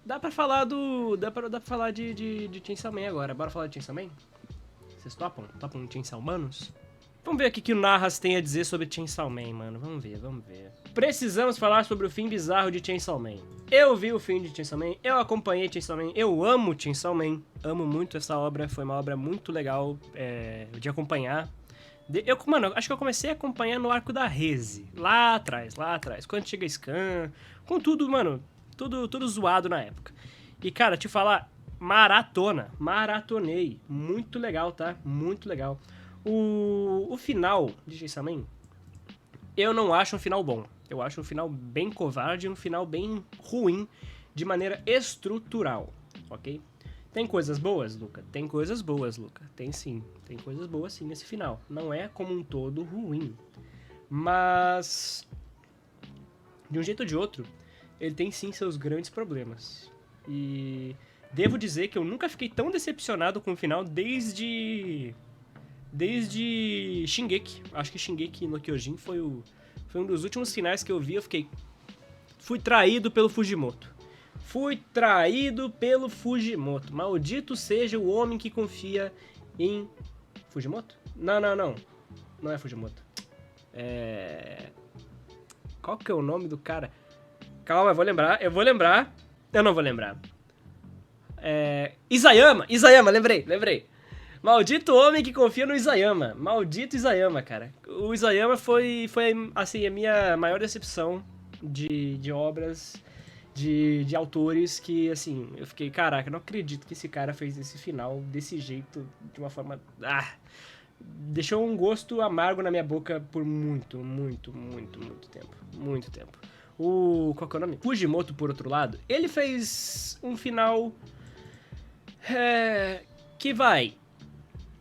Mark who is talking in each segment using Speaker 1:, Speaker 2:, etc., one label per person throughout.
Speaker 1: dá pra falar do... Dá pra falar de Chainsaw Man agora. Bora falar de Chainsaw Man? Vocês topam? Topam Chainsaw Manos? Vamos ver o que o Narras tem a dizer sobre Chainsaw Man, mano. Vamos ver. Precisamos falar sobre o fim bizarro de Chainsaw Man. Eu vi o fim de Chainsaw Man, eu acompanhei Chainsaw Man, eu amo Chainsaw Man. Amo muito essa obra, foi uma obra muito legal de acompanhar. Mano, acho que eu comecei a acompanhar no arco da Reze. Lá atrás. Quando chega Scan, com tudo, mano. Tudo zoado na época. E, cara, te falar, maratonei. Muito legal, tá? Muito legal. O final de Chainsaw Man, eu não acho um final bom. Eu acho um final bem covarde, um final bem ruim, de maneira estrutural, ok? Tem coisas boas, Luca? Tem coisas boas, Luca. Tem sim. Tem coisas boas sim nesse final. Não é como um todo ruim. Mas, de um jeito ou de outro, ele tem sim seus grandes problemas. E devo dizer que eu nunca fiquei tão decepcionado com o final desde Shingeki. Acho que Shingeki no Kyojin foi um dos últimos finais que eu vi. Fui traído pelo Fujimoto. Maldito seja o homem que confia em... Fujimoto? Não. Não é Fujimoto. Qual que é o nome do cara? Calma, eu vou lembrar. Eu não vou lembrar. Isayama, lembrei. Maldito homem que confia no Isayama. Maldito Isayama, cara. O Isayama foi assim, a minha maior decepção de obras, de autores que, assim, eu fiquei, caraca, não acredito que esse cara fez esse final desse jeito, de uma forma... deixou um gosto amargo na minha boca por muito tempo. Muito tempo. Qual que é o nome? Fujimoto, por outro lado, ele fez um final... que vai...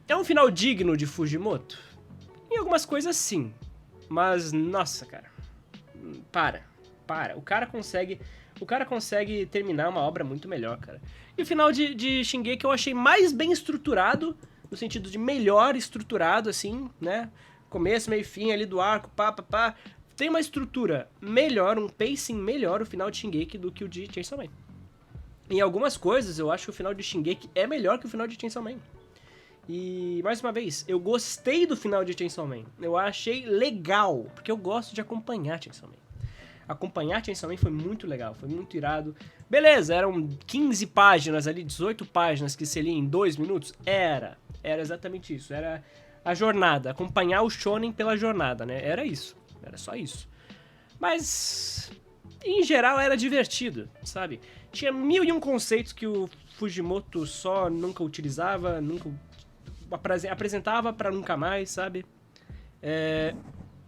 Speaker 1: É um final digno de Fujimoto? Em algumas coisas, sim. Mas, nossa, cara. Para. O cara consegue terminar uma obra muito melhor, cara. E o final de Shingeki eu achei mais bem estruturado, no sentido de melhor estruturado, assim, né? Começo, meio e fim ali do arco, pá. Tem uma estrutura melhor, um pacing melhor o final de Shingeki do que o de Chainsaw Man. Em algumas coisas, eu acho que o final de Shingeki é melhor que o final de Chainsaw Man. E, mais uma vez, eu gostei do final de Chainsaw Man. Eu achei legal, porque eu gosto de acompanhar Chainsaw Man. Acompanhar Chainsaw Man foi muito legal, foi muito irado. Beleza, eram 15 páginas ali, 18 páginas que se lia em 2 minutos? Era exatamente isso. Era a jornada, acompanhar o shonen pela jornada, né? Era isso, era só isso. Mas, em geral, era divertido, sabe? Tinha 1001 conceitos que o Fujimoto só nunca utilizava, nunca... apresentava pra nunca mais, sabe?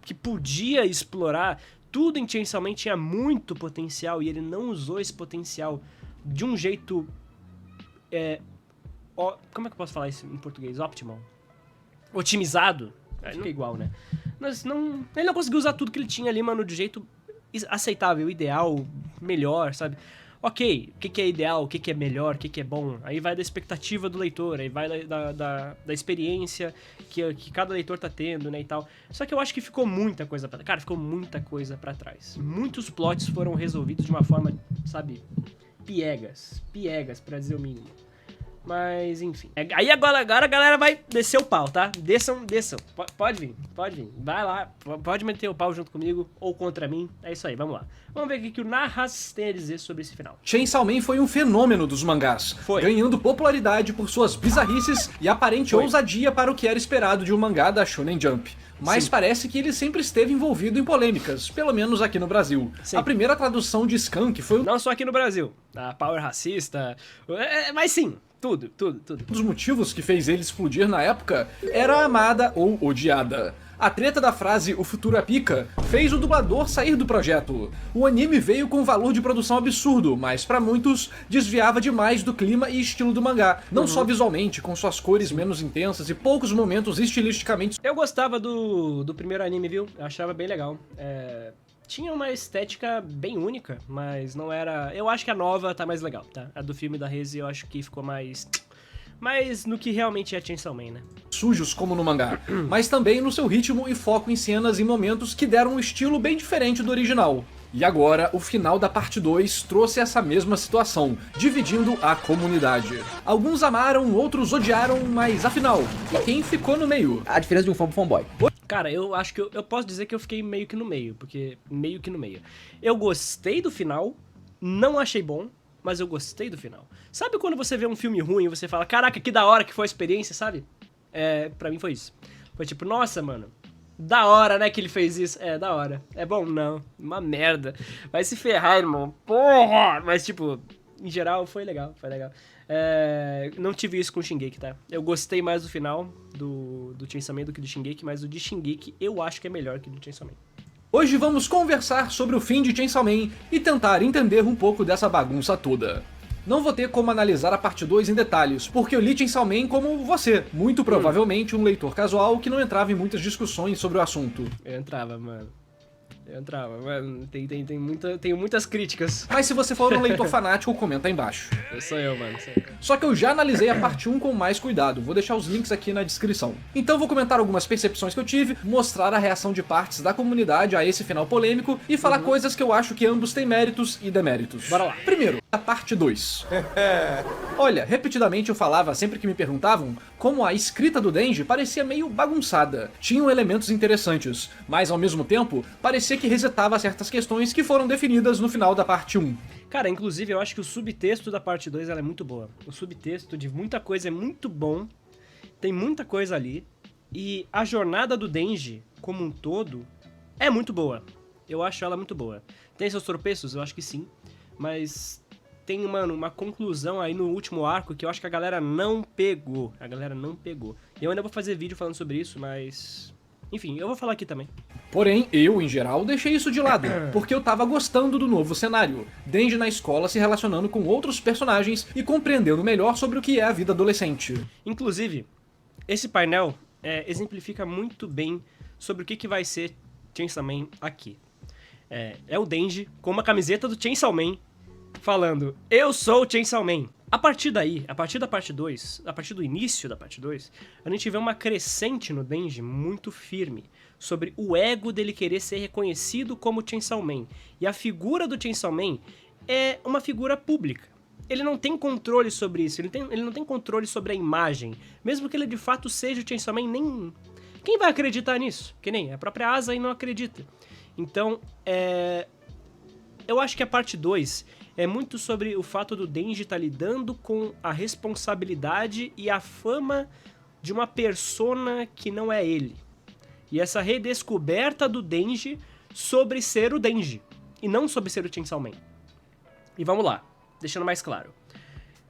Speaker 1: Que podia explorar. Tudo em Chainsaw Man tinha muito potencial e ele não usou esse potencial de um jeito... como é que eu posso falar isso em português? Optimal. Otimizado. Fica igual, né? Mas ele não conseguiu usar tudo que ele tinha ali, mano, de jeito aceitável, ideal, melhor, sabe? Ok, o que é ideal, o que é melhor, o que é bom. Aí vai da expectativa do leitor, aí vai da experiência que cada leitor tá tendo, né, e tal. Só que eu acho que ficou muita coisa pra trás. Cara, ficou muita coisa pra trás. Muitos plots foram resolvidos de uma forma, sabe, piegas, pra dizer o mínimo. Mas, enfim. Aí agora a galera vai descer o pau, tá? Desçam. Pode vir. Vai lá, pode meter o pau junto comigo ou contra mim. É isso aí, vamos lá. Vamos ver o que o Narras tem a dizer sobre esse final.
Speaker 2: Chainsaw Man foi um fenômeno dos mangás, ganhando popularidade por suas bizarrices e aparente ousadia para o que era esperado de um mangá da Shonen Jump. Mas parece que ele sempre esteve envolvido em polêmicas, pelo menos aqui no Brasil. Sim. A primeira tradução de Skunk foi...
Speaker 1: Não só aqui no Brasil, a power racista, mas sim... Tudo.
Speaker 2: Um dos motivos que fez ele explodir na época era amada ou odiada. A treta da frase "o futuro é pica" fez o dublador sair do projeto. O anime veio com um valor de produção absurdo, mas pra muitos desviava demais do clima e estilo do mangá. Não só visualmente, com suas cores menos intensas e poucos momentos estilisticamente...
Speaker 1: Eu gostava do primeiro anime, viu? Eu achava bem legal. Tinha uma estética bem única, mas não era... Eu acho que a nova tá mais legal, tá? A do filme da Reze eu acho que ficou mais no que realmente é Chainsaw Man, né?
Speaker 2: Sujos como no mangá, mas também no seu ritmo e foco em cenas e momentos que deram um estilo bem diferente do original. E agora, o final da parte 2 trouxe essa mesma situação, dividindo a comunidade. Alguns amaram, outros odiaram, mas afinal, e quem ficou no meio?
Speaker 3: A diferença de um fã pro fanboy.
Speaker 1: Cara, eu acho que eu posso dizer que eu fiquei meio que no meio, porque meio que no meio. Eu gostei do final, não achei bom, mas eu gostei do final. Sabe quando você vê um filme ruim e você fala, caraca, que da hora que foi a experiência, sabe? Pra mim foi isso. Foi tipo, nossa, mano, da hora, né, que ele fez isso. Da hora. É bom? Não. Uma merda. Vai se ferrar, irmão. Porra! Mas, tipo, em geral, foi legal, foi legal. Não tive isso com o Shingeki, tá? Eu gostei mais do final do Chainsaw Man do que do Shingeki, mas o de Shingeki eu acho que é melhor que o do Chainsaw Man.
Speaker 2: Hoje vamos conversar sobre o fim de Chainsaw Man e tentar entender um pouco dessa bagunça toda. Não vou ter como analisar a parte 2 em detalhes, porque eu li Chainsaw Man como você, muito provavelmente um leitor casual que não entrava em muitas discussões sobre o assunto.
Speaker 1: Eu entrava, mano. Tenho muitas críticas.
Speaker 2: Mas se você for um leitor fanático, comenta aí embaixo.
Speaker 1: Sou eu, mano.
Speaker 2: Só que eu já analisei a parte 1 com mais cuidado, vou deixar os links aqui na descrição. Então vou comentar algumas percepções que eu tive, mostrar a reação de partes da comunidade a esse final polêmico e falar coisas que eu acho que ambos têm méritos e deméritos.
Speaker 1: Bora lá.
Speaker 2: Primeiro, a parte 2. Olha, repetidamente eu falava sempre que me perguntavam como a escrita do Denji parecia meio bagunçada. Tinham elementos interessantes, mas ao mesmo tempo parecia que resetava certas questões que foram definidas no final da parte 1.
Speaker 1: Cara, inclusive eu acho que o subtexto da parte 2 ela é muito boa. O subtexto de muita coisa é muito bom, tem muita coisa ali, e a jornada do Denji, como um todo, é muito boa. Eu acho ela muito boa. Tem seus tropeços? Eu acho que sim, mas tem, mano, uma conclusão aí no último arco que eu acho que a galera não pegou. Eu ainda vou fazer vídeo falando sobre isso, mas... enfim, eu vou falar aqui também.
Speaker 2: Porém, eu, em geral, deixei isso de lado, porque eu tava gostando do novo cenário. Denji na escola se relacionando com outros personagens e compreendendo melhor sobre o que é a vida adolescente.
Speaker 1: Inclusive, esse painel exemplifica muito bem sobre o que vai ser Chainsaw Man aqui. É o Denji com uma camiseta do Chainsaw Man falando, eu sou o Chainsaw Man. A partir daí, a partir da parte 2, a partir do início da parte 2, a gente vê uma crescente no Denji muito firme sobre o ego dele querer ser reconhecido como Chainsaw Man. E a figura do Chainsaw Man é uma figura pública. Ele não tem controle sobre isso, ele não tem controle sobre a imagem. Mesmo que ele de fato seja o Chainsaw Man, nem... quem vai acreditar nisso? Que nem a própria Asa aí não acredita. Então, eu acho que a parte 2... é muito sobre o fato do Denji estar lidando com a responsabilidade e a fama de uma persona que não é ele. E essa redescoberta do Denji sobre ser o Denji, e não sobre ser o Chainsaw Man. E vamos lá, deixando mais claro.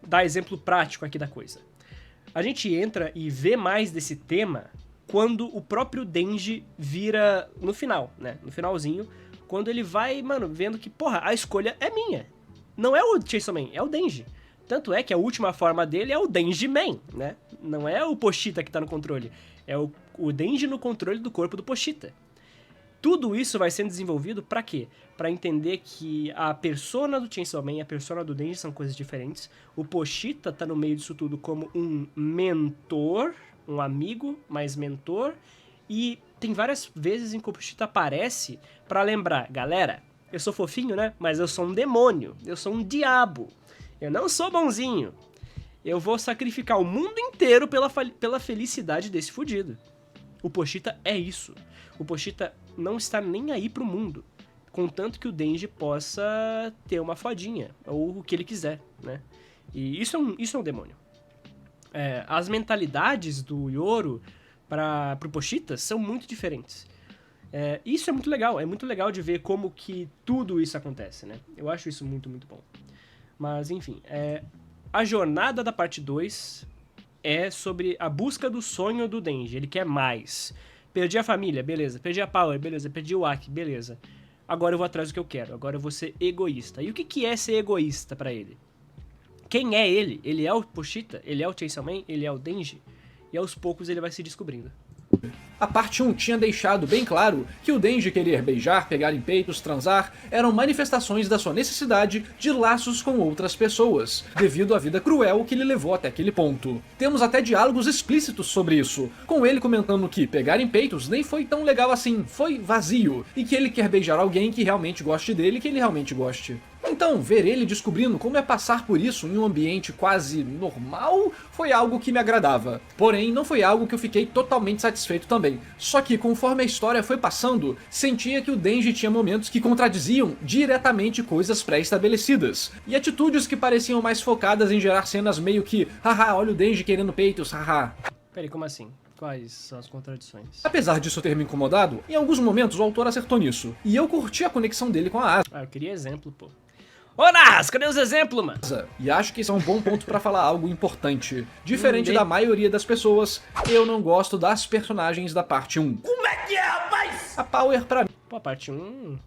Speaker 1: Dar exemplo prático aqui da coisa. A gente entra e vê mais desse tema quando o próprio Denji vira no final, né? No finalzinho, quando ele vai, mano, vendo que, porra, a escolha é minha. Não é o Chainsaw Man, é o Denji. Tanto é que a última forma dele é o Denji Man, né? Não é o Pochita que tá no controle. É o Denji no controle do corpo do Pochita. Tudo isso vai sendo desenvolvido pra quê? Pra entender que a persona do Chainsaw Man e a persona do Denji são coisas diferentes. O Pochita tá no meio disso tudo como um mentor, um amigo, mais mentor. E tem várias vezes em que o Pochita aparece pra lembrar, galera... eu sou fofinho, né? Mas eu sou um demônio. Eu sou um diabo. Eu não sou bonzinho. Eu vou sacrificar o mundo inteiro pela felicidade desse fudido. O Pochita é isso. O Pochita não está nem aí pro mundo. Contanto que o Denji possa ter uma fodinha. Ou o que ele quiser, né? E isso é um demônio. As mentalidades do Yoro pro Pochita são muito diferentes. Isso é muito legal de ver como que tudo isso acontece, né? Eu acho isso muito, muito bom. Mas, enfim, a jornada da parte 2 é sobre a busca do sonho do Denji. Ele quer mais. Perdi a família, beleza. Perdi a Power, beleza. Perdi o Aki, beleza. Agora eu vou atrás do que eu quero. Agora eu vou ser egoísta. E o que é ser egoísta pra ele? Quem é ele? Ele é o Pochita? Ele é o Chainsaw Man? Ele é o Denji? E aos poucos ele vai se descobrindo.
Speaker 2: A parte 1 tinha deixado bem claro que o Denji querer beijar, pegar em peitos, transar, eram manifestações da sua necessidade de laços com outras pessoas, devido à vida cruel que lhe levou até aquele ponto. Temos até diálogos explícitos sobre isso, com ele comentando que pegar em peitos nem foi tão legal assim, foi vazio, e que ele quer beijar alguém que realmente goste dele e que ele realmente goste. Então, ver ele descobrindo como é passar por isso em um ambiente quase normal foi algo que me agradava. Porém, não foi algo que eu fiquei totalmente satisfeito também. Só que, conforme a história foi passando, sentia que o Denji tinha momentos que contradiziam diretamente coisas pré-estabelecidas, e atitudes que pareciam mais focadas em gerar cenas meio que haha, olha o Denji querendo peitos, haha.
Speaker 1: Peraí, como assim? Quais são as contradições?
Speaker 2: Apesar disso ter me incomodado, em alguns momentos o autor acertou nisso, e eu curti a conexão dele com a Asa.
Speaker 1: Ah, eu queria exemplo, pô. Ô, Narras, cadê os exemplos, mano?
Speaker 2: E acho que esse é um bom ponto pra falar algo importante. Diferente da maioria das pessoas, eu não gosto das personagens da parte 1.
Speaker 1: Como é que é, rapaz?
Speaker 2: A Power, pra
Speaker 1: Pô, a parte 1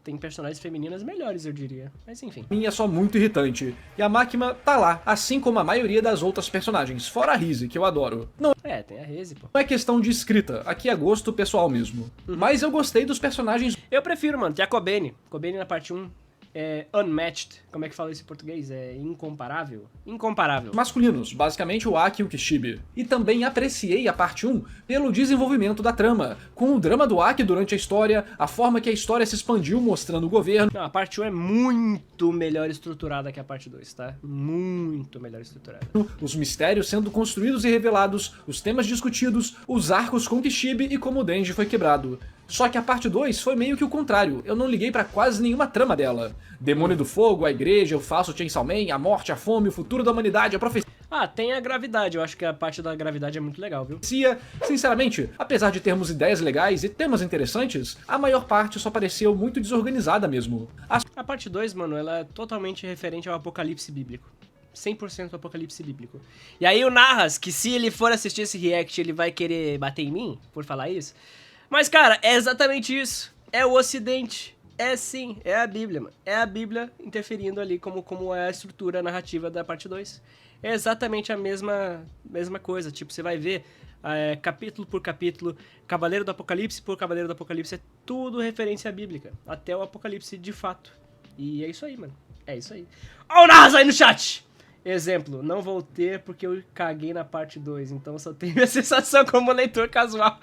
Speaker 1: tem personagens femininas melhores, eu diria. Mas enfim.
Speaker 2: mim, é só muito irritante. E a Makima tá lá, assim como a maioria das outras personagens, fora a Rizzy, que eu adoro. Não
Speaker 1: Tem a Reze, pô.
Speaker 2: é questão de escrita, aqui é gosto pessoal mesmo. Mas eu gostei dos personagens
Speaker 1: Eu prefiro, mano, tem a Kobeni. Kobeni na parte 1 é unmatched. Como é que fala isso em português? É incomparável? Incomparável.
Speaker 2: masculinos, basicamente o Aki e o Kishibe. E também apreciei a parte 1 pelo desenvolvimento da trama, com o drama do Aki durante a história, a forma que a história se expandiu mostrando o governo,
Speaker 1: Não, a parte 1 é muito melhor estruturada que a parte 2, tá? Muito melhor estruturada.
Speaker 2: os mistérios sendo construídos e revelados, os temas discutidos, os arcos com Kishibe e como o Denji foi quebrado. Só que a parte 2 foi meio que o contrário, eu não liguei pra quase nenhuma trama dela. Demônio do Fogo, a igreja, o falso Chainsaw Man, a morte, a fome, o futuro da humanidade, a profecia.
Speaker 1: Ah, tem a gravidade. Eu acho que a parte da gravidade é muito legal, viu?
Speaker 2: Sinceramente, apesar de termos ideias legais e temas interessantes, a maior parte só pareceu muito desorganizada mesmo.
Speaker 1: A parte 2, mano, ela é totalmente referente ao apocalipse bíblico. 100% apocalipse bíblico. E aí o Narras, que se ele for assistir esse react, ele vai querer bater em mim, por falar isso. Mas, cara, é exatamente isso. É o Ocidente. É sim, é a Bíblia, mano. É a Bíblia interferindo ali como é a estrutura narrativa da parte 2. É exatamente a mesma coisa. Tipo, você vai ver capítulo por capítulo, Cavaleiro do Apocalipse por Cavaleiro do Apocalipse, é tudo referência bíblica. Até o Apocalipse de fato. E é isso aí, mano. É isso aí. Ó o Narras aí no chat! Exemplo, não vou ter porque eu caguei na parte 2, então só tenho a sensação como leitor casual.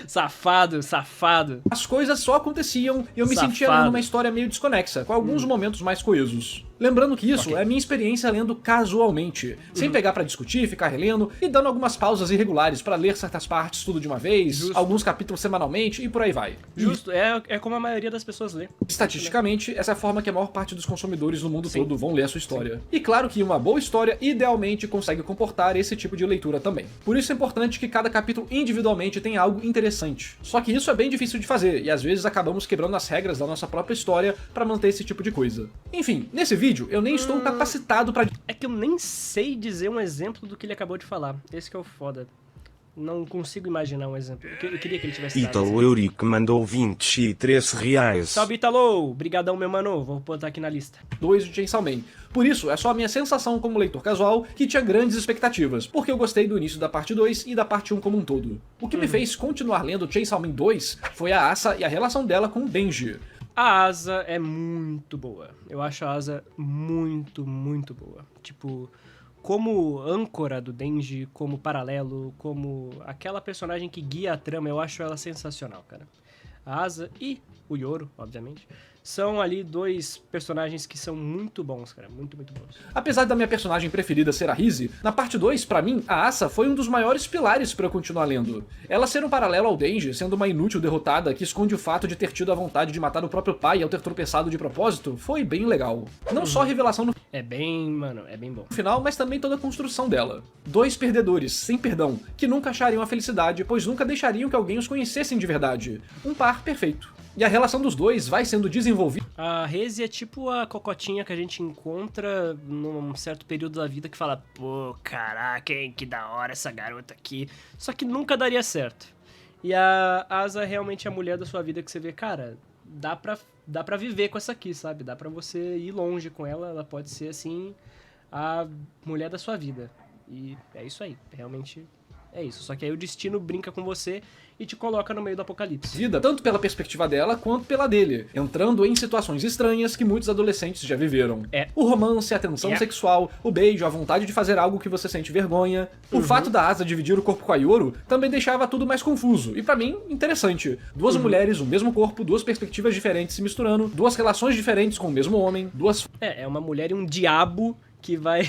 Speaker 1: Safado, safado.
Speaker 2: As coisas só aconteciam e eu me sentia lendo uma história meio desconexa, com alguns momentos mais coesos. Lembrando que isso é minha experiência lendo casualmente, sem pegar pra discutir, ficar relendo e dando algumas pausas irregulares pra ler certas partes tudo de uma vez, alguns capítulos semanalmente e por aí vai.
Speaker 1: Justo, é como a maioria das pessoas lê.
Speaker 2: Estatisticamente, essa é a forma que a maior parte dos consumidores no mundo todo vão ler a sua história. E claro que uma boa história idealmente consegue comportar esse tipo de leitura também. Por isso é importante que cada capítulo individualmente tenha algo interessante. Só que isso é bem difícil de fazer, e às vezes acabamos quebrando as regras da nossa própria história pra manter esse tipo de coisa. Enfim, nesse vídeo eu nem estou capacitado pra...
Speaker 1: É que eu nem sei dizer um exemplo do que ele acabou de falar. Esse que é o foda. Não consigo imaginar um exemplo. Eu queria que ele tivesse dado.
Speaker 3: Ítalo Eurico mandou 23 reais.
Speaker 1: Salve, Ítalo! Brigadão, meu mano. Vou botar aqui na lista.
Speaker 2: 2 de Chainsaw Man. Por isso, é só a minha sensação como leitor casual que tinha grandes expectativas, porque eu gostei do início da parte 2 e da parte 1 como um todo. O que me fez continuar lendo Chainsaw Man 2 foi a Asa e a relação dela com o Denji.
Speaker 1: A Asa é muito boa. Eu acho a Asa muito, muito boa. Tipo, como âncora do Denji, como paralelo, como aquela personagem que guia a trama, eu acho ela sensacional, cara. A Asa e o Yoro, obviamente, são ali dois personagens que são muito bons, cara. Muito, muito bons.
Speaker 2: Apesar da minha personagem preferida ser a Rizzy, na parte 2, pra mim, a Asa foi um dos maiores pilares pra eu continuar lendo. Ela ser um paralelo ao Denji, sendo uma inútil derrotada que esconde o fato de ter tido a vontade de matar o próprio pai ao ter tropeçado de propósito, foi bem legal. Não só a revelação no
Speaker 1: É bem, mano, é bem bom.
Speaker 2: final, mas também toda a construção dela. Dois perdedores, sem perdão, que nunca achariam a felicidade, pois nunca deixariam que alguém os conhecessem de verdade. Um par perfeito. E a relação dos dois vai sendo desenvolvida.
Speaker 1: A Reze é tipo a cocotinha que a gente encontra num certo período da vida que fala, pô, caraca, hein, que da hora essa garota aqui. Só que nunca daria certo. E a Asa é realmente a mulher da sua vida que você vê, cara, dá pra viver com essa aqui, sabe? Dá pra você ir longe com ela, ela pode ser, assim, a mulher da sua vida. E é isso aí, realmente É isso. Só que aí o destino brinca com você e te coloca no meio do apocalipse.
Speaker 2: Vida, tanto pela perspectiva dela quanto pela dele, entrando em situações estranhas que muitos adolescentes já viveram. O romance, a tensão sexual, o beijo, a vontade de fazer algo que você sente vergonha. O fato da Asa dividir o corpo com a Yoru também deixava tudo mais confuso, e pra mim, interessante. Duas mulheres, o mesmo corpo, duas perspectivas diferentes se misturando, duas relações diferentes com o mesmo homem, duas...
Speaker 1: É uma mulher e um diabo que vai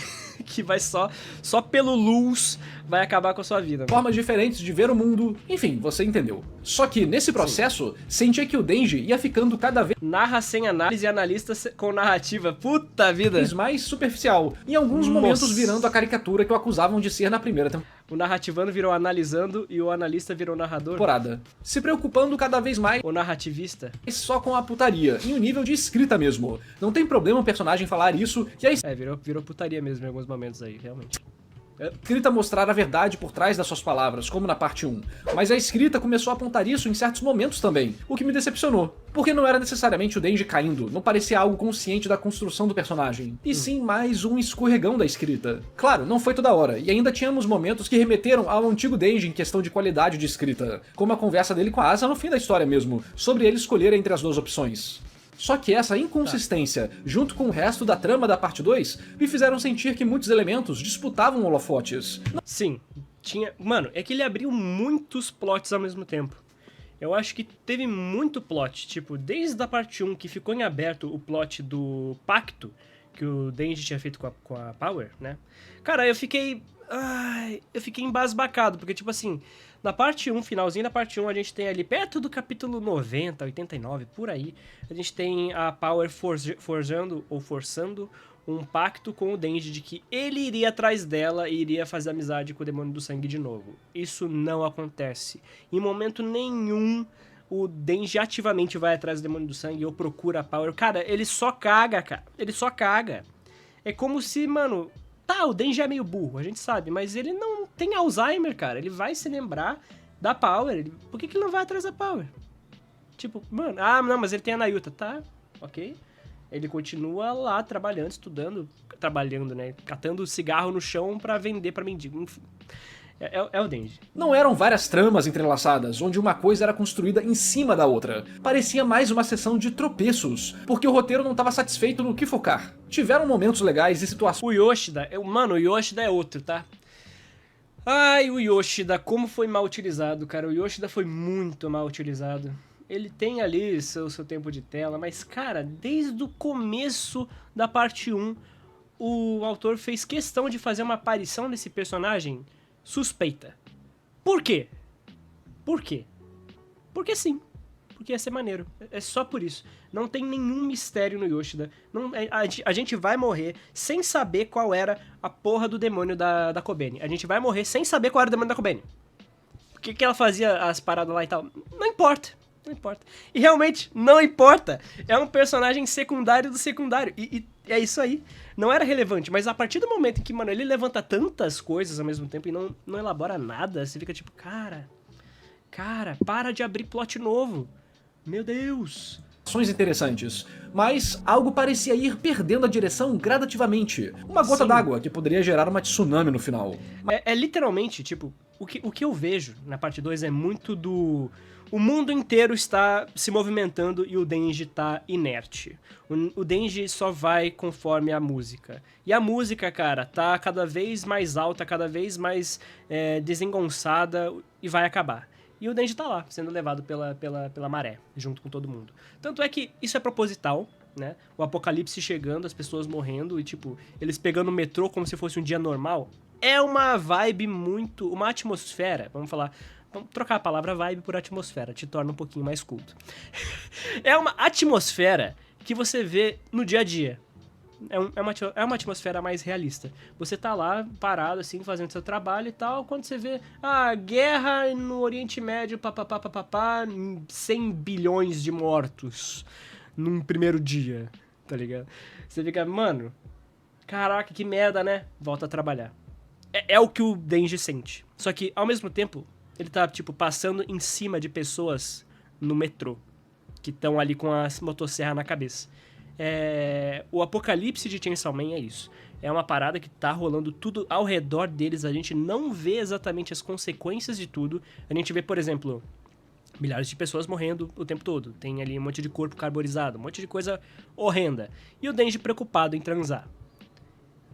Speaker 1: só pelo luz vai acabar com a sua vida.
Speaker 2: Formas diferentes de ver o mundo, enfim, você entendeu. Só que nesse processo, sentia que o Denji ia ficando cada vez
Speaker 1: Narra sem análise e analista com narrativa. Puta vida!
Speaker 2: mais superficial, em alguns momentos virando a caricatura que o acusavam de ser na primeira
Speaker 1: O narrativando virou analisando e o analista virou narrador.
Speaker 2: temporada. Se preocupando cada vez mais
Speaker 1: O narrativista.
Speaker 2: só com a putaria, em um nível de escrita mesmo. Não tem problema o personagem falar isso, que a
Speaker 1: Virou putaria mesmo em alguns momentos aí, realmente.
Speaker 2: escrita mostrar a verdade por trás das suas palavras, como na parte 1. Mas a escrita começou a apontar isso em certos momentos também, o que me decepcionou. Porque não era necessariamente o Denji caindo, não parecia algo consciente da construção do personagem, e sim mais um escorregão da escrita. Claro, não foi toda hora, e ainda tínhamos momentos que remeteram ao antigo Denji em questão de qualidade de escrita, como a conversa dele com a Asa no fim da história mesmo, sobre ele escolher entre as duas opções. Só que essa inconsistência, junto com o resto da trama da parte 2, me fizeram sentir que muitos elementos disputavam holofotes.
Speaker 1: Sim, tinha... Mano, é que ele abriu muitos plots ao mesmo tempo. Eu acho que teve muito plot, tipo, desde a parte 1 que ficou em aberto o plot do pacto que o Denji tinha feito com a Power, né? Cara, eu fiquei embasbacado, porque tipo assim, na parte 1, finalzinho da parte 1, a gente tem ali perto do capítulo 90, 89, por aí, a gente tem a Power forçando um pacto com o Denji de que ele iria atrás dela e iria fazer amizade com o Demônio do Sangue de novo. Isso não acontece. Em momento nenhum o Denji ativamente vai atrás do Demônio do Sangue ou procura a Power. Cara, ele só caga, cara. Ele só caga. É como se, mano... Tá, o Denji é meio burro, a gente sabe, mas ele não tem Alzheimer, cara. Ele vai se lembrar da Power. Por que ele não vai atrás da Power? Tipo, mano... Ah, não, mas ele tem a Nayuta. Tá, ok. Ele continua lá trabalhando, estudando, né? Catando cigarro no chão pra vender pra mendigo. Enfim, é o Denji.
Speaker 2: Não eram várias tramas entrelaçadas, onde uma coisa era construída em cima da outra. Parecia mais uma sessão de tropeços, porque o roteiro não estava satisfeito no que focar. Tiveram momentos legais e situações...
Speaker 1: O Yoshida, mano, o Yoshida é outro, tá? Ai, o Yoshida, como foi mal utilizado, cara. O Yoshida foi muito mal utilizado. Ele tem ali seu tempo de tela, mas, cara, desde o começo da parte 1, o autor fez questão de fazer uma aparição desse personagem suspeita. Por quê? Por quê? Porque sim. Porque ia ser maneiro. É só por isso. Não tem nenhum mistério no Yoshida. Não, a gente vai morrer sem saber qual era a porra do demônio da Kobeni. A gente vai morrer sem saber qual era o demônio da Kobeni. Por que ela fazia as paradas lá e tal? Não importa. Não importa. E realmente, não importa. É um personagem secundário do secundário. E é isso aí. Não era relevante, mas a partir do momento em que, mano, ele levanta tantas coisas ao mesmo tempo e não elabora nada, você fica tipo, cara, para de abrir plot novo. Meu Deus.
Speaker 2: interessantes, mas algo parecia ir perdendo a direção gradativamente. Uma gota d'água que poderia gerar uma tsunami no final.
Speaker 1: É literalmente, tipo, o que eu vejo na parte 2 é muito do... O mundo inteiro está se movimentando e o Denji tá inerte. O Denji só vai conforme a música. E a música, cara, tá cada vez mais alta, cada vez mais desengonçada e vai acabar. E o Denji tá lá, sendo levado pela maré, junto com todo mundo. Tanto é que isso é proposital, né? O apocalipse chegando, as pessoas morrendo e, tipo, eles pegando o metrô como se fosse um dia normal. É uma vibe muito... Uma atmosfera, vamos trocar a palavra vibe por atmosfera, te torna um pouquinho mais culto. É uma atmosfera que você vê no dia a dia. É uma atmosfera mais realista. Você tá lá, parado, assim, fazendo seu trabalho e tal, quando você vê, guerra no Oriente Médio, 100 bilhões de mortos num primeiro dia, tá ligado? Você fica, mano, caraca, que merda, né? Volta a trabalhar. É o que o Denji sente. Só que, ao mesmo tempo, ele tá, tipo, passando em cima de pessoas no metrô, que estão ali com a motosserra na cabeça. O apocalipse de Chainsaw Man é isso. É uma parada que tá rolando tudo ao redor deles, a gente não vê exatamente as consequências de tudo. A gente vê, por exemplo, milhares de pessoas morrendo o tempo todo. Tem ali um monte de corpo carburizado, um monte de coisa horrenda. E o Denji preocupado em transar.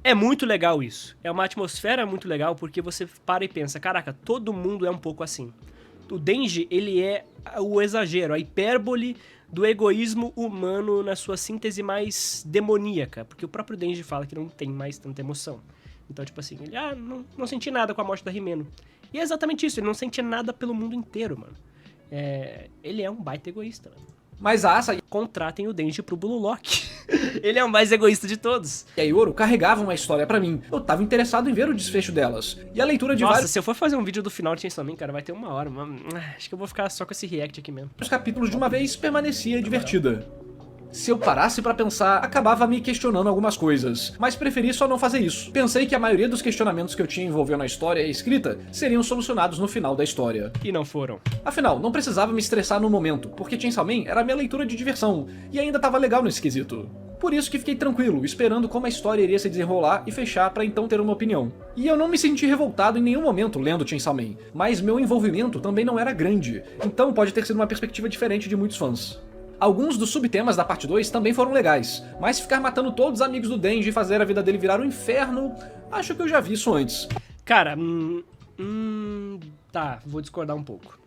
Speaker 1: É muito legal isso. É uma atmosfera muito legal porque você para e pensa, caraca, todo mundo é um pouco assim. O Denji, ele é o exagero, a hipérbole do egoísmo humano na sua síntese mais demoníaca. Porque o próprio Denji fala que não tem mais tanta emoção. Então, tipo assim, ele, não senti nada com a morte da Rimeno. E é exatamente isso, ele não sente nada pelo mundo inteiro, mano. Ele é um baita egoísta, mano.
Speaker 2: Mas a Asa
Speaker 1: Contratem o Denji pro Blue Lock. Ele é o mais egoísta de todos.
Speaker 2: e a Yoro carregavam uma história pra mim. Eu tava interessado em ver o desfecho delas. E a leitura de
Speaker 1: Nossa, se eu for fazer um vídeo do final de Chainsaw Man, cara, vai ter 1 hora. Acho que eu vou ficar só com esse react aqui mesmo.
Speaker 2: vários capítulos de uma vez permanecia divertida. Se eu parasse pra pensar, acabava me questionando algumas coisas, mas preferi só não fazer isso. Pensei que a maioria dos questionamentos que eu tinha envolvendo a história e a escrita seriam solucionados no final da história.
Speaker 1: E não foram.
Speaker 2: Afinal, não precisava me estressar no momento, porque Chainsaw Man era a minha leitura de diversão, e ainda tava legal nesse quesito. Por isso que fiquei tranquilo, esperando como a história iria se desenrolar e fechar pra então ter uma opinião. E eu não me senti revoltado em nenhum momento lendo Chainsaw Man, mas meu envolvimento também não era grande, então pode ter sido uma perspectiva diferente de muitos fãs. Alguns dos subtemas da parte 2 também foram legais, mas ficar matando todos os amigos do Denji e fazer a vida dele virar um inferno, acho que eu já vi isso antes.
Speaker 1: Cara, tá, vou discordar um pouco.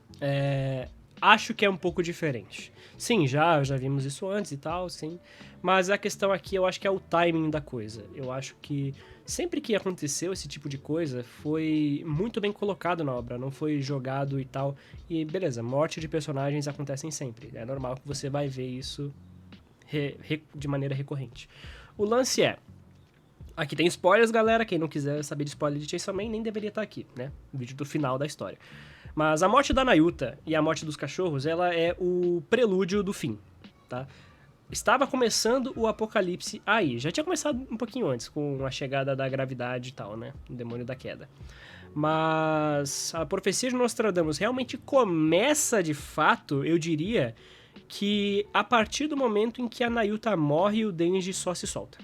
Speaker 1: Acho que é um pouco diferente. Sim, já vimos isso antes e tal, sim. Mas a questão aqui, eu acho que é o timing da coisa. Eu acho que sempre que aconteceu esse tipo de coisa, foi muito bem colocado na obra, não foi jogado e tal. E beleza, morte de personagens acontecem sempre. É normal que você vai ver isso de maneira recorrente. O lance é... Aqui tem spoilers, galera. Quem não quiser saber de spoiler de Chainsaw Man nem deveria estar aqui, né? O vídeo do final da história. Mas a morte da Nayuta e a morte dos cachorros, ela é o prelúdio do fim, tá? Estava começando o apocalipse aí. Já tinha começado um pouquinho antes, com a chegada da gravidade e tal, né? O demônio da queda. Mas a profecia de Nostradamus realmente começa de fato, eu diria, que a partir do momento em que a Nayuta morre, o Denji só se solta.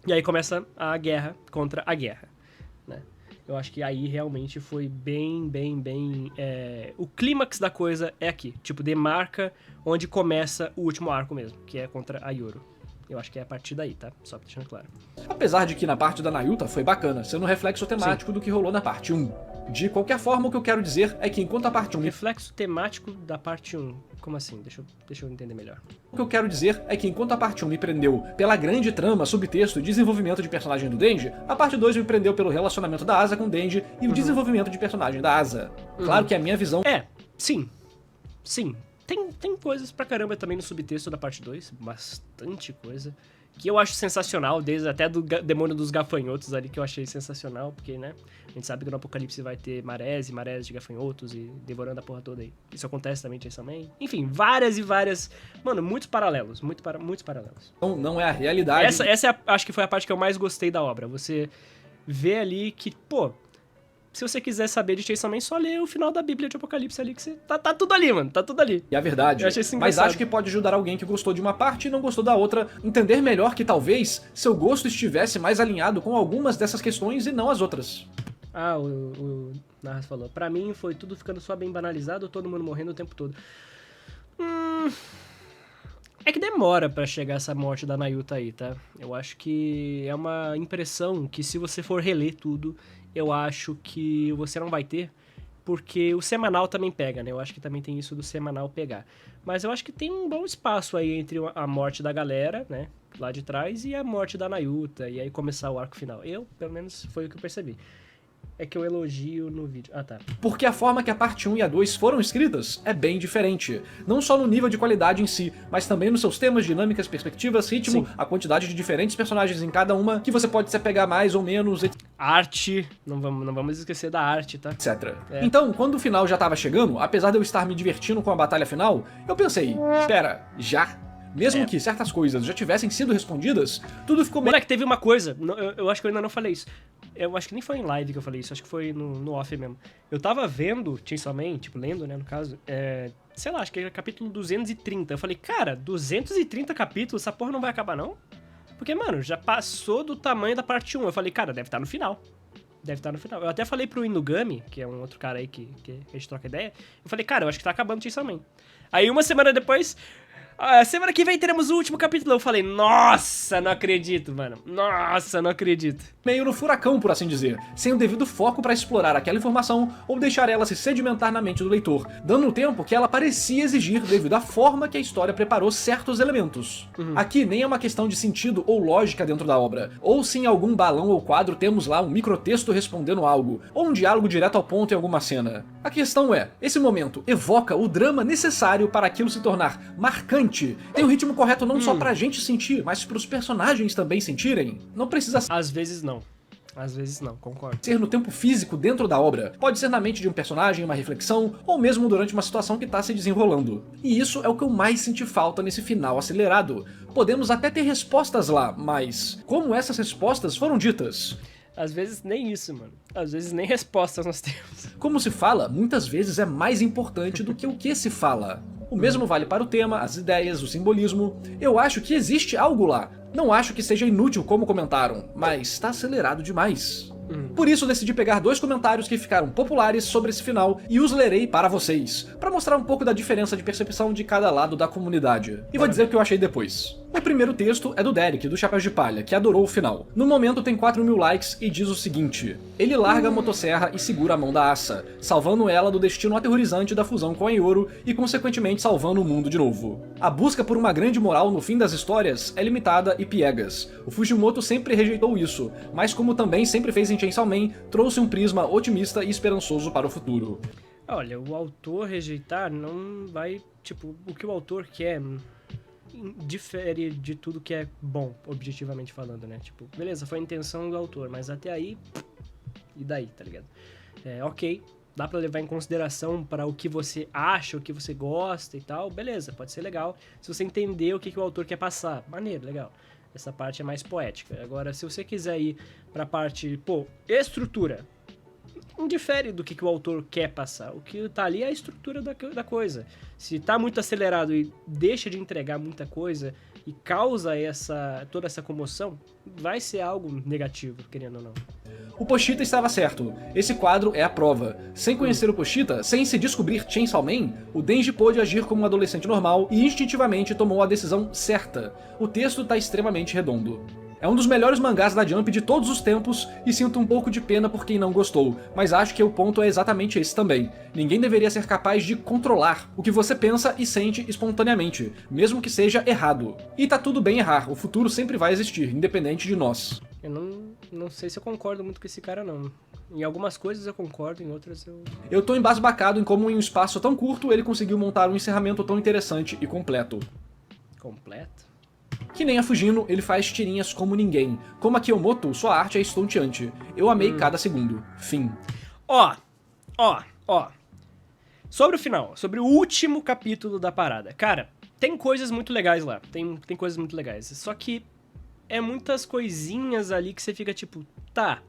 Speaker 1: E aí começa a guerra contra a guerra, né? Eu acho que aí realmente foi bem... O clímax da coisa é aqui. Tipo, demarca onde começa o último arco mesmo, que é contra a Yoro. Eu acho que é a partir daí, tá? Só pra deixar claro.
Speaker 2: Apesar de que na parte da Nayuta foi bacana, sendo um reflexo temático do que rolou na parte 1. De qualquer forma, o que eu quero dizer é que enquanto a parte 1...
Speaker 1: Reflexo temático da parte 1. Como assim? Deixa eu entender melhor.
Speaker 2: O que eu quero dizer é que enquanto a parte 1 me prendeu pela grande trama, subtexto e desenvolvimento de personagem do Denji, a parte 2 me prendeu pelo relacionamento da Asa com o Denji e o desenvolvimento de personagem da Asa. Claro que a minha visão...
Speaker 1: Sim. Tem coisas pra caramba também no subtexto da parte 2, bastante coisa, que eu acho sensacional, desde até do demônio dos gafanhotos ali, que eu achei sensacional, porque, né, a gente sabe que no Apocalipse vai ter marés e marés de gafanhotos e devorando a porra toda aí. Isso acontece também em Chainsaw Man. Enfim, várias, mano, muitos paralelos, muitos paralelos.
Speaker 2: Não é a realidade.
Speaker 1: Essa acho que foi a parte que eu mais gostei da obra, você vê ali que, pô, se você quiser saber de Chainsaw Man, só lê o final da Bíblia de Apocalipse ali, que você... Tá tudo ali, mano. Tá tudo ali.
Speaker 2: E a verdade,
Speaker 1: eu achei isso
Speaker 2: mas
Speaker 1: engraçado.
Speaker 2: acho que pode ajudar alguém que gostou de uma parte e não gostou da outra, entender melhor que talvez seu gosto estivesse mais alinhado com algumas dessas questões e não as outras.
Speaker 1: O Narras falou, pra mim foi tudo ficando só bem banalizado, todo mundo morrendo o tempo todo. É que demora pra chegar essa morte da Nayuta aí, tá? Eu acho que é uma impressão que se você for reler tudo, eu acho que você não vai ter, porque o semanal também pega, né? Eu acho que também tem isso do semanal pegar. Mas eu acho que tem um bom espaço aí entre a morte da galera, né? Lá de trás, e a morte da Nayuta, e aí começar o arco final. Pelo menos, foi o que eu percebi. É que eu elogio no vídeo. Ah, tá.
Speaker 2: Porque a forma que a parte 1 e a 2 foram escritas é bem diferente. Não só no nível de qualidade em si, mas também nos seus temas, dinâmicas, perspectivas, ritmo,
Speaker 1: Sim.
Speaker 2: a quantidade de diferentes personagens em cada uma, que você pode se apegar mais ou menos,
Speaker 1: Arte. Não vamos esquecer da arte, tá?
Speaker 2: etc. Então, quando o final já tava chegando, apesar de eu estar me divertindo com a batalha final, eu pensei, espera, já? Mesmo que certas coisas já tivessem sido respondidas, tudo ficou meio...
Speaker 1: Moleque, teve uma coisa, eu acho que eu ainda não falei isso. Eu acho que nem foi em live que eu falei isso, acho que foi no off mesmo. Eu tava vendo Chainsaw Man, tipo, lendo, né, no caso, sei lá, acho que era capítulo 230. Eu falei, cara, 230 capítulos, essa porra não vai acabar, não? Porque, mano, já passou do tamanho da parte 1. Eu falei, cara, deve estar no final. Deve estar no final. Eu até falei pro Inugami, que é um outro cara aí que a gente troca ideia. Eu falei, cara, eu acho que tá acabando o Chainsaw Man. Aí uma semana depois... semana que vem teremos o último capítulo. Eu falei, nossa, não acredito, mano. Nossa, não acredito.
Speaker 2: Meio no furacão, por assim dizer, sem o devido foco pra explorar aquela informação ou deixar ela se sedimentar na mente do leitor, dando o tempo que ela parecia exigir devido à forma que a história preparou certos elementos. Aqui nem é uma questão de sentido ou lógica dentro da obra, ou se em algum balão ou quadro temos lá um microtexto respondendo algo, ou um diálogo direto ao ponto em alguma cena. A questão é, esse momento evoca o drama necessário para aquilo se tornar marcante. Tem o ritmo correto não só pra gente sentir, mas pros personagens também sentirem. Não precisa
Speaker 1: Às vezes não. Às vezes não, concordo.
Speaker 2: ser no tempo físico dentro da obra. Pode ser na mente de um personagem, uma reflexão, ou mesmo durante uma situação que tá se desenrolando. E isso é o que eu mais senti falta nesse final acelerado. Podemos até ter respostas lá, mas como essas respostas foram ditas?
Speaker 1: Às vezes nem isso, mano. Às vezes nem respostas nós temos.
Speaker 2: Como se fala, muitas vezes é mais importante do que o que se fala. O mesmo vale para o tema, as ideias, o simbolismo. Eu acho que existe algo lá. Não acho que seja inútil como comentaram, mas está acelerado demais. Por isso decidi pegar 2 comentários que ficaram populares sobre esse final e os lerei para vocês, para mostrar um pouco da diferença de percepção de cada lado da comunidade. E vou dizer o que eu achei depois. O primeiro texto é do Derek, do Chapéu de Palha, que adorou o final. No momento tem 4.000 likes e diz o seguinte: ele larga a motosserra e segura a mão da Asa, salvando ela do destino aterrorizante da fusão com a Yoru e consequentemente salvando o mundo de novo. A busca por uma grande moral no fim das histórias é limitada e piegas. O Fujimoto sempre rejeitou isso, mas como também sempre fez em Chainsaw Man, trouxe um prisma otimista e esperançoso para o futuro.
Speaker 1: Olha, o autor rejeitar não vai... Tipo, o que o autor quer difere de tudo que é bom, objetivamente falando, né? Tipo, beleza, foi a intenção do autor, mas até aí... E daí, tá ligado? Ok, dá pra levar em consideração para o que você acha, o que você gosta e tal, beleza, pode ser legal. Se você entender o que o autor quer passar, maneiro, legal. Essa parte é mais poética. Agora, se você quiser ir pra parte, estrutura, indifere do que o autor quer passar. O que tá ali é a estrutura da coisa. Se tá muito acelerado e deixa de entregar muita coisa e causa toda essa comoção, vai ser algo negativo, querendo ou não.
Speaker 2: O Pochita estava certo. Esse quadro é a prova. Sem conhecer o Pochita, sem se descobrir Chainsaw Man, o Denji pôde agir como um adolescente normal e instintivamente tomou a decisão certa. O texto tá extremamente redondo. É um dos melhores mangás da Jump de todos os tempos e sinto um pouco de pena por quem não gostou, mas acho que o ponto é exatamente esse também. Ninguém deveria ser capaz de controlar o que você pensa e sente espontaneamente, mesmo que seja errado. E tá tudo bem errar, o futuro sempre vai existir, independente de nós.
Speaker 1: Eu não sei se eu concordo muito com esse cara, não. Em algumas coisas eu concordo, em outras eu...
Speaker 2: Eu tô embasbacado em como em um espaço tão curto ele conseguiu montar um encerramento tão interessante e completo.
Speaker 1: Completo?
Speaker 2: Que nem a Fujino, ele faz tirinhas como ninguém. Como a Kiyomoto, sua arte é estonteante. Eu amei cada segundo. Fim.
Speaker 1: Ó. Sobre o final, sobre o último capítulo da parada. Cara, tem coisas muito legais lá. Tem coisas muito legais. Só que é muitas coisinhas ali que você fica tipo, tá...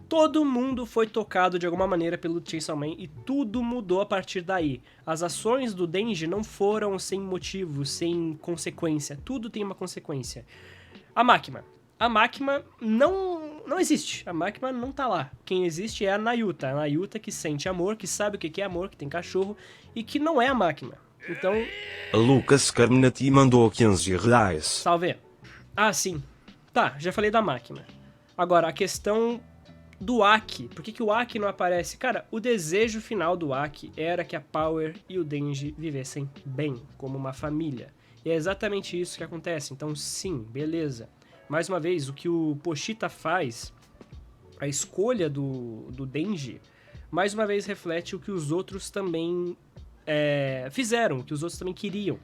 Speaker 1: Todo mundo foi tocado de alguma maneira pelo Chainsaw Man e tudo mudou a partir daí. As ações do Denji não foram sem motivo, sem consequência. Tudo tem uma consequência. A Makima não existe. A Makima não tá lá. Quem existe é a Nayuta. A Nayuta que sente amor, que sabe o que é amor, que tem cachorro e que não é a Makima. Então...
Speaker 3: A Lucas Carminati mandou 15 reais.
Speaker 1: Salve. Ah, sim. Tá, já falei da Makima. Agora, a questão... do Aki. Por que o Aki não aparece? Cara, o desejo final do Aki era que a Power e o Denji vivessem bem, como uma família. E é exatamente isso que acontece. Então, sim, beleza. Mais uma vez, o que o Pochita faz, a escolha do Denji, mais uma vez reflete o que os outros também fizeram, o que os outros também queriam.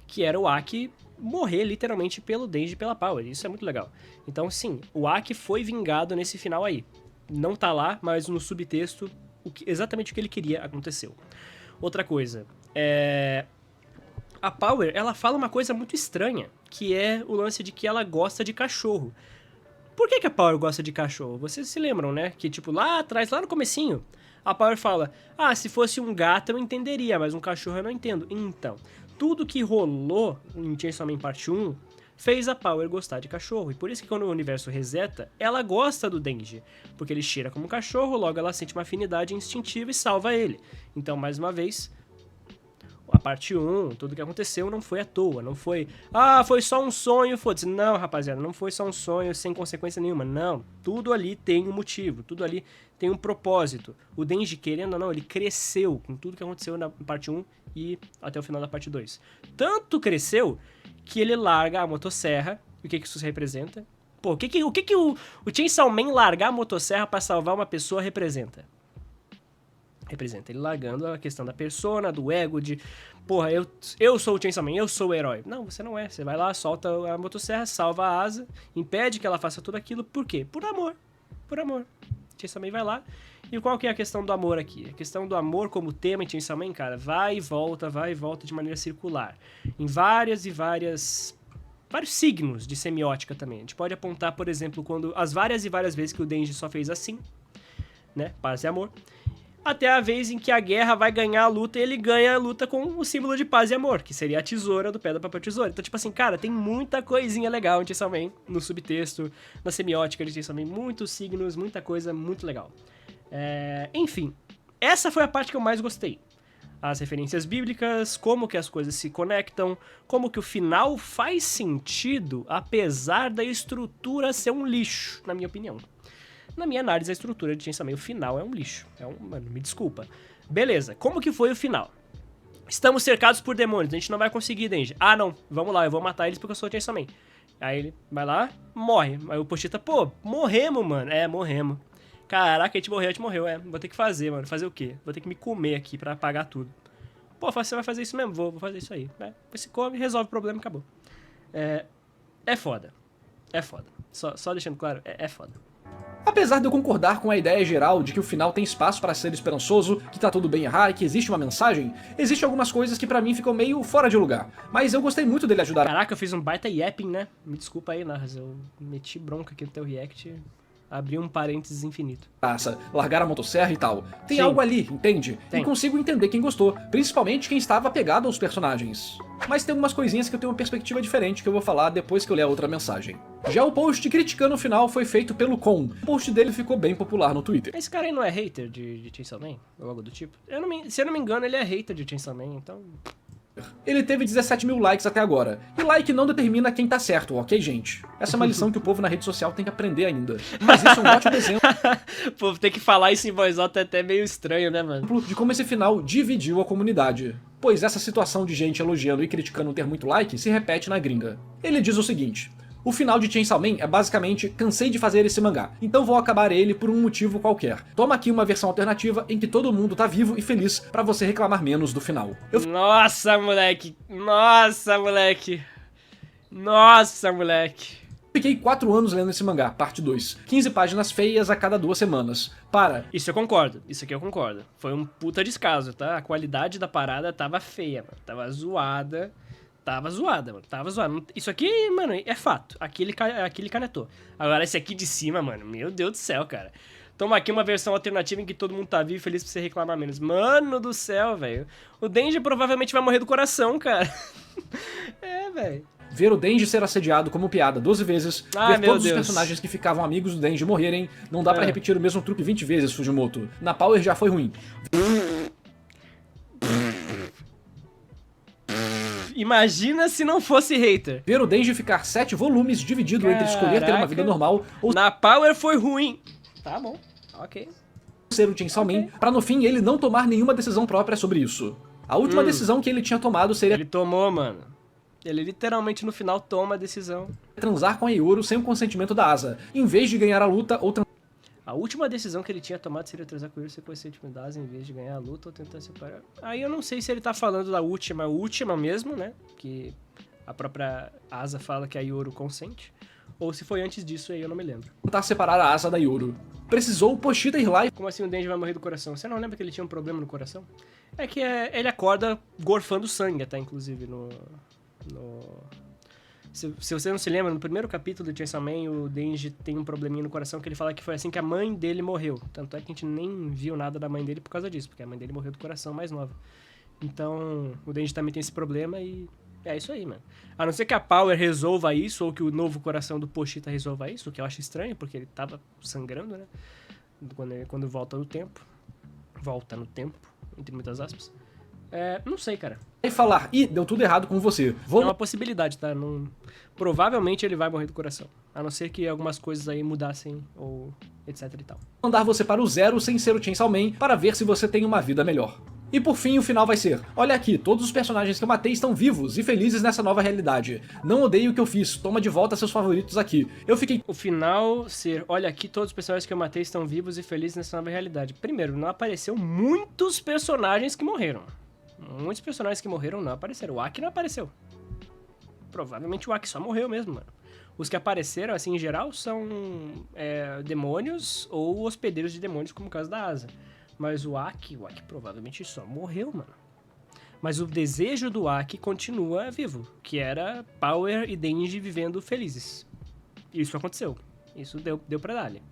Speaker 1: Que era o Aki morrer literalmente pelo Denji e pela Power. Isso é muito legal. Então, sim, o Aki foi vingado nesse final aí. Não tá lá, mas no subtexto, exatamente o que ele queria aconteceu. Outra coisa, a Power, ela fala uma coisa muito estranha, que é o lance de que ela gosta de cachorro. Por que a Power gosta de cachorro? Vocês se lembram, né? Que, tipo, lá atrás, lá no comecinho, a Power fala, se fosse um gato eu entenderia, mas um cachorro eu não entendo. Então, tudo que rolou em Chainsaw Man Parte 1 fez a Power gostar de cachorro. E por isso que quando o universo reseta, ela gosta do Denji. Porque ele cheira como um cachorro, logo ela sente uma afinidade instintiva e salva ele. Então, mais uma vez, a parte 1, tudo que aconteceu não foi à toa. Não foi, foi só um sonho, foda-se. Não, rapaziada, não foi só um sonho sem consequência nenhuma. Não, tudo ali tem um motivo, tudo ali tem um propósito. O Denji, querendo ou não, ele cresceu com tudo que aconteceu na parte 1 e até o final da parte 2. Tanto cresceu que ele larga a motosserra. E o que isso representa? Pô, o que o Chainsaw Man largar a motosserra pra salvar uma pessoa representa? Representa ele largando a questão da persona, do ego, de... Porra, eu sou o Chainsaw Man, eu sou o herói. Não, você não é. Você vai lá, solta a motosserra, salva a Asa, impede que ela faça tudo aquilo. Por quê? Por amor. Por amor. Chainsaw Man vai lá. E qual que é a questão do amor aqui? A questão do amor como tema em Chainsaw Man, cara, vai e volta de maneira circular. Em vários signos de semiótica também. A gente pode apontar, por exemplo, quando as várias e várias vezes que o Denji só fez assim, né, paz e amor, até a vez em que a guerra vai ganhar a luta e ele ganha a luta com o símbolo de paz e amor, que seria a tesoura do Pedra, Papel, Tesoura. Então, tipo assim, cara, tem muita coisinha legal em Chainsaw Man, no subtexto, na semiótica de Chainsaw Man, muitos signos, muita coisa muito legal. Enfim, essa foi a parte que eu mais gostei. As referências bíblicas, como que as coisas se conectam, como que o final faz sentido, apesar da estrutura ser um lixo, na minha opinião. Na minha análise, a estrutura de Chainsaw Man, o final é um lixo. Mano, me desculpa. Beleza, como que foi o final? Estamos cercados por demônios, a gente não vai conseguir, Denji. Não, vamos lá, eu vou matar eles porque eu sou o Chainsaw Man. Aí ele vai lá, morre. Aí o Pochita, morremos, mano. Morremos. Caraca, a gente morreu, vou ter que fazer, mano. Fazer o quê? Vou ter que me comer aqui pra apagar tudo. Você vai fazer isso mesmo? Vou fazer isso aí. Você come, resolve o problema e acabou. É foda. É foda. Só deixando claro, é foda.
Speaker 2: Apesar de eu concordar com a ideia geral de que o final tem espaço para ser esperançoso, que tá tudo bem errar e que existe uma mensagem, existem algumas coisas que pra mim ficam meio fora de lugar. Mas eu gostei muito dele ajudar.
Speaker 1: Caraca, eu fiz um baita yapping, né? Me desculpa aí, Narras, eu meti bronca aqui no teu react. Abri um parênteses infinito.
Speaker 2: Largar a motosserra e tal. Tem
Speaker 1: Sim.
Speaker 2: algo ali, entende?
Speaker 1: Tem.
Speaker 2: E consigo entender quem gostou, principalmente quem estava apegado aos personagens. Mas tem algumas coisinhas que eu tenho uma perspectiva diferente que eu vou falar depois que eu ler a outra mensagem. Já o post criticando o final foi feito pelo Kon. O post dele ficou bem popular no Twitter.
Speaker 1: Esse cara aí não é hater de Chainsaw Man? Ou algo do tipo? Se eu não me engano, ele é hater de Chainsaw Man, então...
Speaker 2: Ele teve 17 mil likes até agora. E like não determina quem tá certo, ok, gente? Essa é uma lição que o povo na rede social tem que aprender ainda. Mas isso é um ótimo exemplo
Speaker 1: Pô, ter que falar isso em voz alta é até meio estranho, né, mano?
Speaker 2: de como esse final dividiu a comunidade. Pois essa situação de gente elogiando e criticando ter muito like se repete na gringa. Ele diz o seguinte: o final de Chainsaw Man é basicamente cansei de fazer esse mangá, então vou acabar ele por um motivo qualquer. Toma aqui uma versão alternativa em que todo mundo tá vivo e feliz pra você reclamar menos do final.
Speaker 1: Nossa, moleque! Nossa, moleque! Nossa, moleque!
Speaker 2: Fiquei 4 anos lendo esse mangá, parte 2. 15 páginas feias a cada 2 semanas.
Speaker 1: Isso eu concordo, isso aqui eu concordo. Foi um puta descaso, tá? A qualidade da parada tava feia, mano. Tava zoada, mano. Tava zoada. Isso aqui, mano, é fato. Aqui ele canetou. Agora esse aqui de cima, mano, meu Deus do céu, cara. Toma aqui uma versão alternativa em que todo mundo tá vivo e feliz pra você reclamar menos. Mano do céu, velho. O Denji provavelmente vai morrer do coração, cara. Velho.
Speaker 2: Ver o Denji ser assediado como piada 12 vezes, ver todos os personagens que ficavam amigos do Denji morrerem, não dá pra repetir o mesmo truque 20 vezes, Fujimoto. Na Power já foi ruim.
Speaker 1: Imagina se não fosse hater.
Speaker 2: Ver o Denji ficar 7 volumes dividido entre escolher ter uma vida normal ou
Speaker 1: na Power foi ruim. Tá bom, ok.
Speaker 2: Ser o Chainsaw Man, pra no fim ele não tomar nenhuma decisão própria sobre isso. A última decisão que ele tinha tomado seria...
Speaker 1: Ele tomou, mano. Ele literalmente no final toma a decisão.
Speaker 2: Transar com a Yoru sem o consentimento da Asa, em vez de ganhar a luta ou
Speaker 1: A última decisão que ele tinha tomado seria transar com ele sem consentimento da Asa, em vez de ganhar a luta ou tentar separar. Aí eu não sei se ele tá falando da última mesmo, né? Que a própria Asa fala que a Yoru consente. Ou se foi antes disso, aí eu não me lembro.
Speaker 2: tentar separar a Asa da Yoru. Precisou o Pochita ir lá e...
Speaker 1: Como assim o Denji vai morrer do coração? Você não lembra que ele tinha um problema no coração? É que ele acorda gorfando sangue até, inclusive, Se você não se lembra, no primeiro capítulo do Chainsaw Man, o Denji tem um probleminha no coração que ele fala que foi assim que a mãe dele morreu. Tanto é que a gente nem viu nada da mãe dele por causa disso, porque a mãe dele morreu do coração mais nova. Então, o Denji também tem esse problema e é isso aí, mano. A não ser que a Power resolva isso, ou que o novo coração do Pochita resolva isso, o que eu acho estranho, porque ele tava sangrando, né? Quando volta no tempo. Volta no tempo, entre muitas aspas. Não sei, cara.
Speaker 2: E falar, deu tudo errado com você.
Speaker 1: É uma possibilidade, tá? Provavelmente ele vai morrer do coração. A não ser que algumas coisas aí mudassem, ou etc e tal.
Speaker 2: Mandar você para o zero sem ser o Chainsaw Man para ver se você tem uma vida melhor. E por fim, o final vai ser: olha aqui, todos os personagens que eu matei estão vivos e felizes nessa nova realidade. Não odeio o que eu fiz, toma de volta seus favoritos aqui. Eu fiquei...
Speaker 1: O final ser: olha aqui, todos os personagens que eu matei estão vivos e felizes nessa nova realidade. Primeiro, não apareceu muitos personagens que morreram. Muitos personagens que morreram não apareceram. O Aki não apareceu. Provavelmente o Aki só morreu mesmo, mano. Os que apareceram, assim, em geral, são demônios ou hospedeiros de demônios, como o caso da Asa. Mas o Aki provavelmente só morreu, mano. Mas o desejo do Aki continua vivo, que era Power e Denji vivendo felizes. Isso aconteceu. Isso deu pra dar-lhe.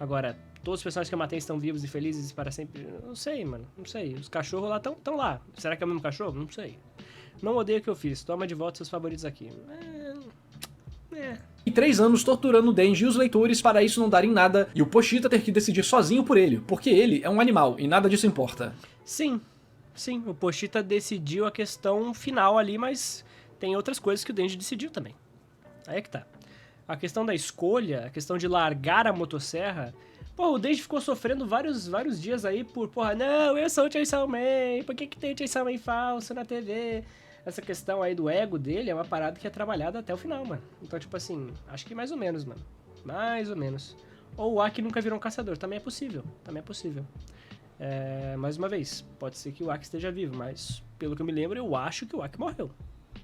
Speaker 1: Agora, todos os personagens que eu matei estão vivos e felizes para sempre? Não sei, mano. Não sei. Os cachorros lá estão lá. Será que é o mesmo cachorro? Não sei. Não odeio o que eu fiz. Toma de volta seus favoritos aqui.
Speaker 2: E 3 anos torturando o Denji e os leitores para isso não dar em nada e o Pochita ter que decidir sozinho por ele, porque ele é um animal e nada disso importa.
Speaker 1: Sim, o Pochita decidiu a questão final ali, mas tem outras coisas que o Denji decidiu também. Aí é que tá. A questão da escolha, a questão de largar a motosserra... Pô, o Denji ficou sofrendo vários dias aí por... Porra, não, eu sou o Chainsaw Man, por que tem o Chainsaw Man falso na TV? Essa questão aí do ego dele é uma parada que é trabalhada até o final, mano. Então, tipo assim, acho que mais ou menos, mano. Mais ou menos. Ou o Aki nunca virou um caçador, também é possível. Mais uma vez, pode ser que o Aki esteja vivo, mas pelo que eu me lembro, eu acho que o Aki morreu.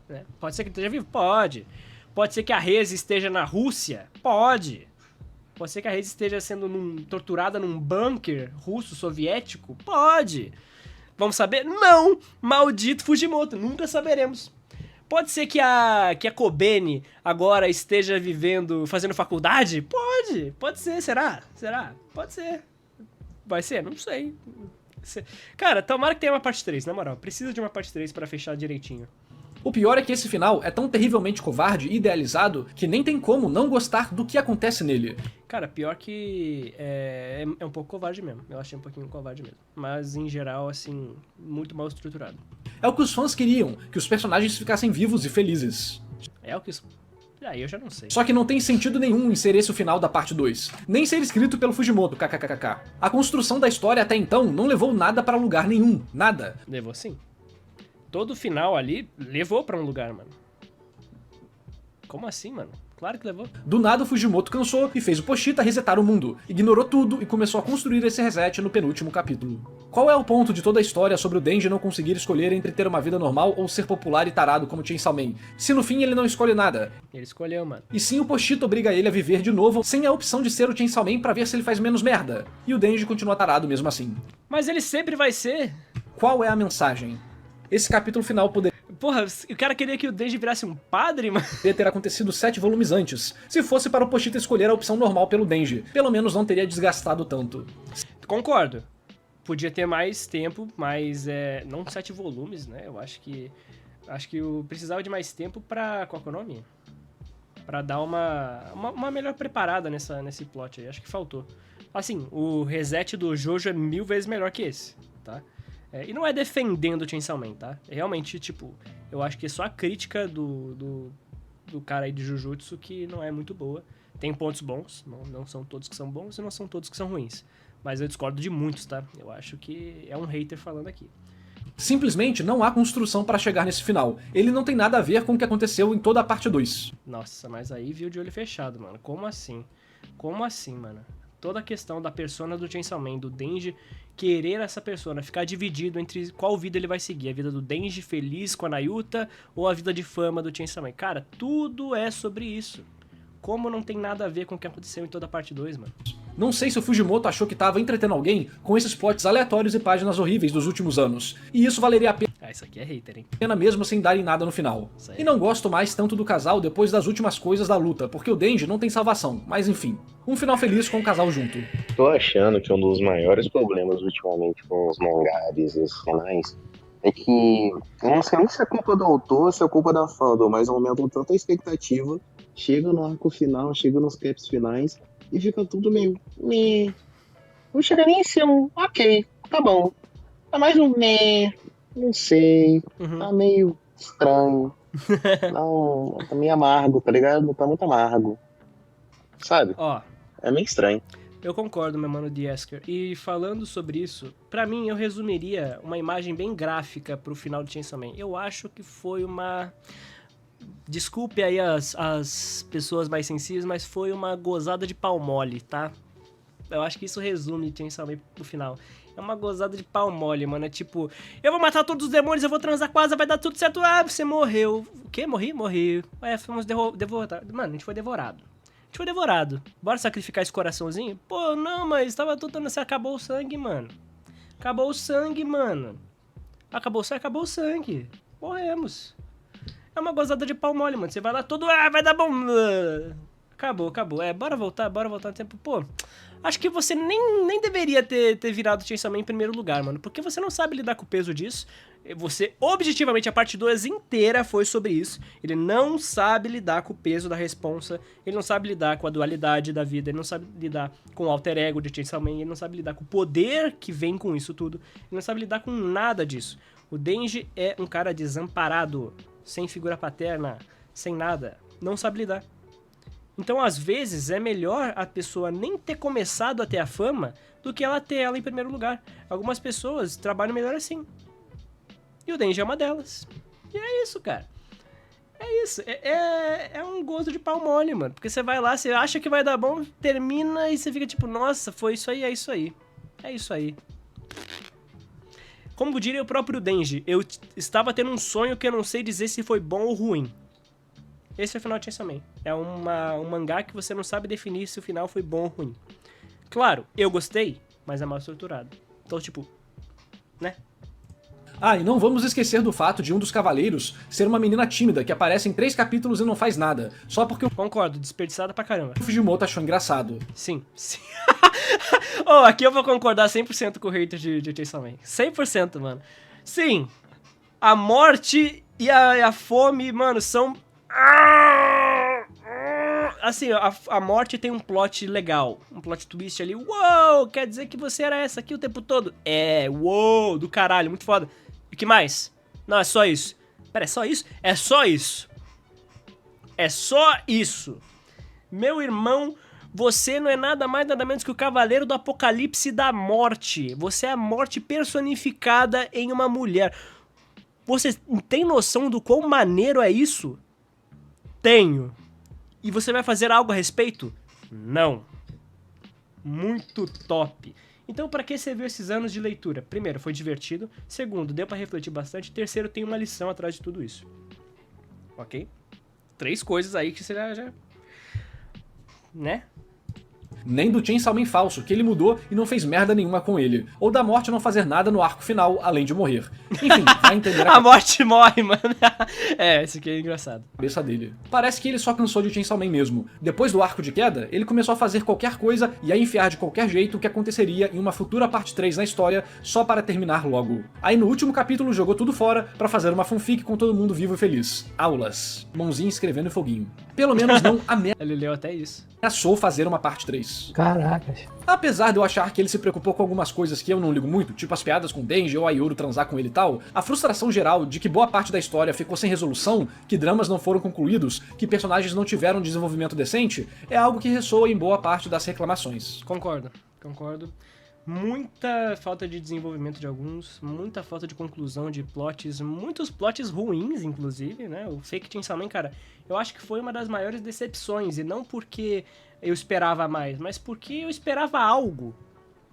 Speaker 1: Né? Pode ser que ele esteja vivo? Pode. Pode ser que a Reze esteja na Rússia? Pode. Pode ser que a Reze esteja sendo torturada num bunker russo-soviético? Pode. Vamos saber? Não! Maldito Fujimoto, nunca saberemos. Pode ser que a Kobeni agora esteja fazendo faculdade? Pode ser, será? Pode ser. Vai ser? Não sei. Cara, tomara que tenha uma parte 3, na moral. Precisa de uma parte 3 pra fechar direitinho.
Speaker 2: O pior é que esse final é tão terrivelmente covarde e idealizado que nem tem como não gostar do que acontece nele.
Speaker 1: Cara, pior que é um pouco covarde mesmo. Eu achei um pouquinho covarde mesmo. Mas, em geral, assim, muito mal estruturado.
Speaker 2: É o que os fãs queriam, que os personagens ficassem vivos e felizes.
Speaker 1: É o que... Aí eu já não sei.
Speaker 2: Só que não tem sentido nenhum em ser esse o final da parte 2. Nem ser escrito pelo Fujimoto, kkkk. A construção da história até então não levou nada para lugar nenhum. Nada.
Speaker 1: Levou sim. Todo o final ali levou pra um lugar, mano. Como assim, mano? Claro que levou.
Speaker 2: Do nada o Fujimoto cansou e fez o Pochita resetar o mundo. Ignorou tudo e começou a construir esse reset no penúltimo capítulo. Qual é o ponto de toda a história sobre o Denji não conseguir escolher entre ter uma vida normal ou ser popular e tarado como Chainsaw Man? Se no fim ele não escolhe nada.
Speaker 1: Ele escolheu, mano.
Speaker 2: E sim, o Pochita obriga ele a viver de novo sem a opção de ser o Chainsaw Man pra ver se ele faz menos merda. E o Denji continua tarado mesmo assim.
Speaker 1: Mas ele sempre vai ser.
Speaker 2: Qual é a mensagem? Esse capítulo final poderia...
Speaker 1: Porra, o cara queria que o Denji virasse um padre, mano?
Speaker 2: Poderia ter acontecido 7 volumes antes, se fosse para o Pochita escolher a opção normal pelo Denji. Pelo menos não teria desgastado tanto.
Speaker 1: Concordo. Podia ter mais tempo, mas não 7 volumes, né? Eu acho que eu precisava de mais tempo pra... Qual que é o nome? Pra dar uma melhor preparada nesse plot aí. Acho que faltou. Assim, o reset do Jojo é 1000 vezes melhor que esse, tá? E não é defendendo o Chainsaw Man, tá? É realmente, tipo, eu acho que é só a crítica do cara aí de Jujutsu que não é muito boa. Tem pontos bons, não são todos que são bons e não são todos que são ruins. Mas eu discordo de muitos, tá? Eu acho que é um hater falando aqui.
Speaker 2: Simplesmente não há construção para chegar nesse final. Ele não tem nada a ver com o que aconteceu em toda a parte 2.
Speaker 1: Nossa, mas aí viu de olho fechado, mano. Como assim? Como assim, mano? Toda a questão da persona do Chainsaw Man, do Denji querer essa persona, ficar dividido entre qual vida ele vai seguir. A vida do Denji feliz com a Nayuta ou a vida de fama do Chainsaw Man. Cara, tudo é sobre isso. Como não tem nada a ver com o que aconteceu em toda a parte 2, mano.
Speaker 2: Não sei se o Fujimoto achou que tava entretendo alguém com esses plots aleatórios e páginas horríveis dos últimos anos. E isso valeria a pena.
Speaker 1: Ah, isso aqui é hater, hein?
Speaker 2: Pena mesmo sem dar em nada no final.
Speaker 1: Isso aí.
Speaker 2: E não gosto mais tanto do casal depois das últimas coisas da luta, porque o Denji não tem salvação, mas enfim. Um final feliz com o casal junto.
Speaker 4: Tô achando que um dos maiores problemas ultimamente com os mangás e esses finais é que eu não sei nem se é culpa do autor ou se é culpa da fandom, mas aumentam tanta expectativa, chega no arco final, chega nos caps finais e fica tudo meio meh. Não chega nem a ser um ok, tá bom. Tá mais um meh, não sei, tá meio estranho. Não, tá meio amargo, tá ligado? Tá muito amargo. Sabe?
Speaker 1: Ó,
Speaker 4: É meio estranho.
Speaker 1: eu concordo, meu mano Diesker. E falando sobre isso, pra mim eu resumiria uma imagem bem gráfica pro final de Chainsaw Man. Eu acho que foi uma... Desculpe aí as pessoas mais sensíveis, mas foi uma gozada de pau mole, tá? Eu acho que isso resume Chainsaw Man pro final. É uma gozada de pau mole, mano. É tipo, eu vou matar todos os demônios, eu vou transar com a Asa, vai dar tudo certo. Ah, você morreu. O quê? Morri? Morri. Fomos devorados. Mano, a gente foi devorado. A gente foi devorado. Bora sacrificar esse coraçãozinho? Pô, não, mas tava tudo dando assim. Acabou o sangue, mano. Acabou o sangue, mano. Acabou o sangue, acabou o sangue. Morremos. É uma gozada de pau mole, mano. Você vai lá todo... Ah, vai dar bom... Acabou. Bora voltar no tempo. Pô, acho que você nem deveria ter virado Chainsaw Man em primeiro lugar, mano. Porque você não sabe lidar com o peso disso. Você, objetivamente, a parte 2 inteira foi sobre isso. Ele não sabe lidar com o peso da responsa. Ele não sabe lidar com a dualidade da vida. Ele não sabe lidar com o alter ego de Chainsaw Man. Ele não sabe lidar com o poder que vem com isso tudo. Ele não sabe lidar com nada disso. O Denji é um cara desamparado. Sem figura paterna. Sem nada. Não sabe lidar. Então, às vezes, é melhor a pessoa nem ter começado a ter a fama do que ela ter ela em primeiro lugar. Algumas pessoas trabalham melhor assim. E o Denji é uma delas. E é isso, cara. É isso. É um gosto de pau mole, mano. Porque você vai lá, você acha que vai dar bom, termina e você fica tipo, nossa, foi isso aí, é isso aí. É isso aí. Como diria o próprio Denji, eu estava tendo um sonho que eu não sei dizer se foi bom ou ruim. Esse é o final de Chainsaw Man. É um mangá que você não sabe definir se o final foi bom ou ruim. Claro, eu gostei, mas é mal estruturado. Então, tipo, né?
Speaker 2: Ah, e não vamos esquecer do fato de um dos cavaleiros ser uma menina tímida que aparece em 3 capítulos e não faz nada, só porque o
Speaker 1: Concordo, desperdiçada pra caramba.
Speaker 2: Fujimoto achou engraçado.
Speaker 1: Sim. Oh, aqui eu vou concordar 100% com o hater de Chainsaw Man. 100%, mano. Sim, a morte e a fome, mano, são... Assim, a morte tem um plot legal, um plot twist ali. Uou, quer dizer que você era essa aqui o tempo todo? É, uou, do caralho, muito foda. E o que mais? Não, é só isso. Pera, é só isso? É só isso. É só isso. Meu irmão, você não é nada mais nada menos que o cavaleiro do apocalipse da morte. Você é a morte personificada em uma mulher. Você tem noção do quão maneiro é isso? Tenho. E você vai fazer algo a respeito? Não. Muito top. Então, pra que você viu esses anos de leitura? Primeiro, foi divertido. Segundo, deu pra refletir bastante. Terceiro, tem uma lição atrás de tudo isso. Ok? 3 coisas aí que você já... Né?
Speaker 2: Nem do Chainsaw Man falso, que ele mudou e não fez merda nenhuma com ele. Ou da morte não fazer nada no arco final, além de morrer. Enfim, vai entender
Speaker 1: A morte morre, mano. Isso aqui é engraçado.
Speaker 2: cabeça dele. Parece que ele só cansou de Chainsaw Man mesmo. Depois do arco de queda, ele começou a fazer qualquer coisa e a enfiar de qualquer jeito o que aconteceria em uma futura parte 3 na história, só para terminar logo. Aí no último capítulo jogou tudo fora pra fazer uma fanfic com todo mundo vivo e feliz. Aulas. Mãozinha escrevendo em foguinho. Pelo menos não
Speaker 1: Ele leu até isso.
Speaker 2: ameaçou fazer uma parte 3.
Speaker 5: Caracas.
Speaker 2: Apesar de eu achar que ele se preocupou com algumas coisas que eu não ligo muito, tipo as piadas com o Denji ou a Yoru transar com ele e tal, a frustração geral de que boa parte da história ficou sem resolução, que dramas não foram concluídos, que personagens não tiveram desenvolvimento decente, é algo que ressoa em boa parte das reclamações.
Speaker 1: Concordo. Muita falta de desenvolvimento de alguns, muita falta de conclusão de plots, muitos plots ruins, inclusive, né? O Fake Chainsaw Man, cara, eu acho que foi uma das maiores decepções, e não porque eu esperava mais, mas porque eu esperava algo.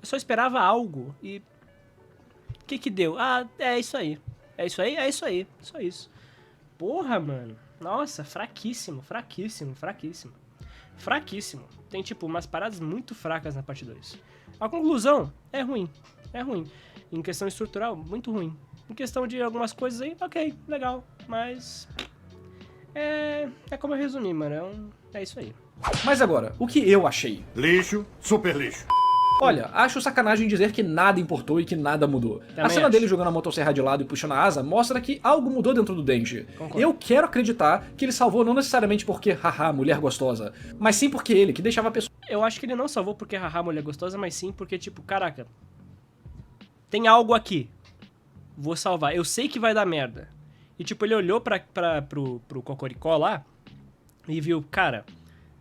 Speaker 1: Eu só esperava algo, e... O que deu? Ah, é isso aí. É isso aí? É isso aí. Só isso. Porra, mano. Nossa, fraquíssimo. Tem, tipo, umas paradas muito fracas na parte 2. A conclusão é ruim. Em questão estrutural, muito ruim. Em questão de algumas coisas aí, ok, legal, mas... É como eu resumi, mano, é isso aí.
Speaker 2: Mas agora, o que eu achei?
Speaker 5: Lixo, super lixo.
Speaker 2: Olha, acho sacanagem dizer que nada importou e que nada mudou. A cena dele jogando a motosserra de lado e puxando a asa mostra que algo mudou dentro do Denji.
Speaker 1: Concordo.
Speaker 2: Eu quero acreditar que ele salvou não necessariamente porque, haha, mulher gostosa, mas sim porque ele, que deixava a pessoa...
Speaker 1: Eu acho que ele não salvou porque haha, mulher gostosa, mas sim porque, tipo, caraca, tem algo aqui, vou salvar, eu sei que vai dar merda. E, tipo, ele olhou pro Cocoricó lá e viu, cara,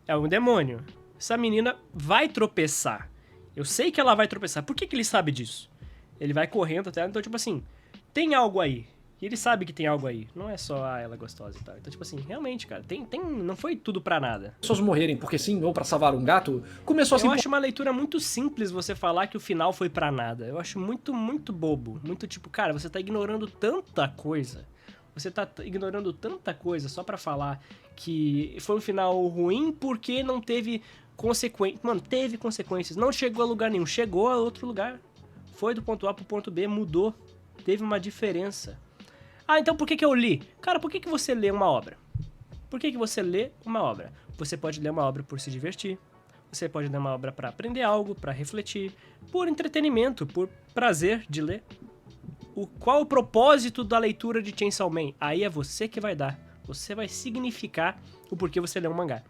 Speaker 1: é um demônio, essa menina vai tropeçar. Eu sei que ela vai tropeçar. Por que ele sabe disso? Ele vai correndo até ela. Então, tipo assim, tem algo aí. E ele sabe que tem algo aí. Não é só, ela é gostosa e tal. Então, tipo assim, realmente, cara, não foi tudo pra nada.
Speaker 2: pessoas morrerem porque sim ou pra salvar um gato, começou assim...
Speaker 1: Eu acho uma leitura muito simples você falar que o final foi pra nada. Eu acho muito, muito bobo. Muito tipo, cara, você tá ignorando tanta coisa. Você tá ignorando tanta coisa só pra falar que foi um final ruim porque não teve... consequências. Mano, teve consequências. Não chegou a lugar nenhum. Chegou a outro lugar. Foi do ponto A pro ponto B. Mudou. Teve uma diferença. Ah, então por que eu li? Cara, por que você lê uma obra? Por que você lê uma obra? Você pode ler uma obra por se divertir. Você pode ler uma obra pra aprender algo, pra refletir. Por entretenimento, por prazer de ler. Qual o propósito da leitura de Chainsaw Man? Aí é você que vai dar. Você vai significar o porquê você lê um mangá.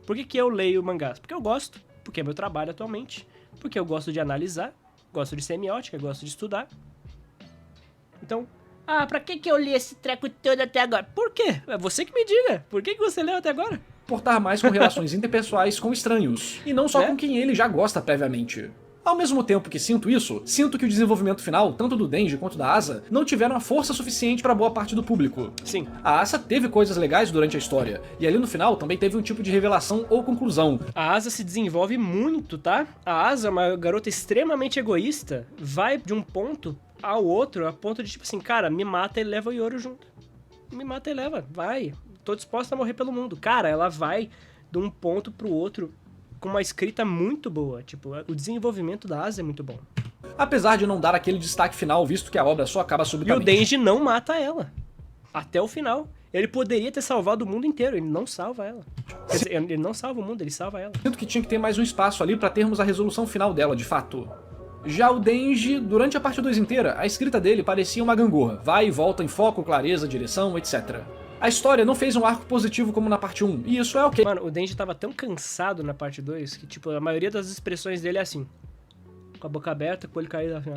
Speaker 1: Por que eu leio mangás? Porque eu gosto, porque é meu trabalho atualmente, porque eu gosto de analisar, gosto de semiótica, gosto de estudar. Então, pra que eu li esse treco todo até agora? Por quê? É você que me diga. Por que você leu até agora?
Speaker 2: Portar mais com relações interpessoais com estranhos, e não só com quem ele já gosta previamente. Ao mesmo tempo que sinto isso, sinto que o desenvolvimento final, tanto do Denji quanto da Asa, não tiveram a força suficiente para boa parte do público.
Speaker 1: Sim.
Speaker 2: A Asa teve coisas legais durante a história, e ali no final também teve um tipo de revelação ou conclusão.
Speaker 1: A Asa se desenvolve muito, tá? A Asa é uma garota extremamente egoísta, vai de um ponto ao outro, a ponto de tipo assim, cara, me mata e leva o Yoro junto. Me mata e leva, vai. Tô disposta a morrer pelo mundo. Cara, ela vai de um ponto pro outro com uma escrita muito boa. Tipo, o desenvolvimento da Asa é muito bom.
Speaker 2: Apesar de não dar aquele destaque final, visto que a obra só acaba
Speaker 1: E
Speaker 2: subitamente.
Speaker 1: o Denji não mata ela. Até o final. Ele poderia ter salvado o mundo inteiro, ele não salva ela. Quer dizer, ele não salva o mundo, ele salva ela.
Speaker 2: Sinto que tinha que ter mais um espaço ali pra termos a resolução final dela, de fato. Já o Denji, durante a parte 2 inteira, a escrita dele parecia uma gangorra. Vai e volta em foco, clareza, direção, etc. A história não fez um arco positivo como na parte 1, e isso é ok.
Speaker 1: Mano, o Denji tava tão cansado na parte 2 que, tipo, a maioria das expressões dele é assim. Com a boca aberta, com o olho caído, assim.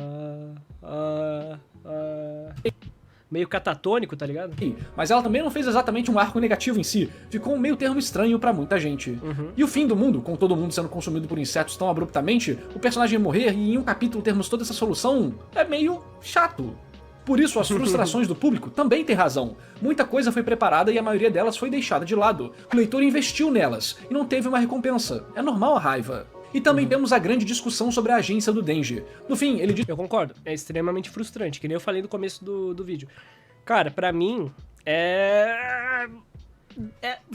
Speaker 1: Meio catatônico, tá ligado?
Speaker 2: Mas ela também não fez exatamente um arco negativo em si, ficou um meio termo estranho pra muita gente. E o fim do mundo, com todo mundo sendo consumido por insetos tão abruptamente, o personagem morrer e em um capítulo termos toda essa solução, é meio chato. Por isso, as frustrações do público também têm razão. Muita coisa foi preparada e a maioria delas foi deixada de lado. O leitor investiu nelas e não teve uma recompensa. É normal a raiva. E também temos a grande discussão sobre a agência do Denji. No fim, ele diz...
Speaker 1: Eu concordo, é extremamente frustrante, que nem eu falei no começo do vídeo. Cara, pra mim,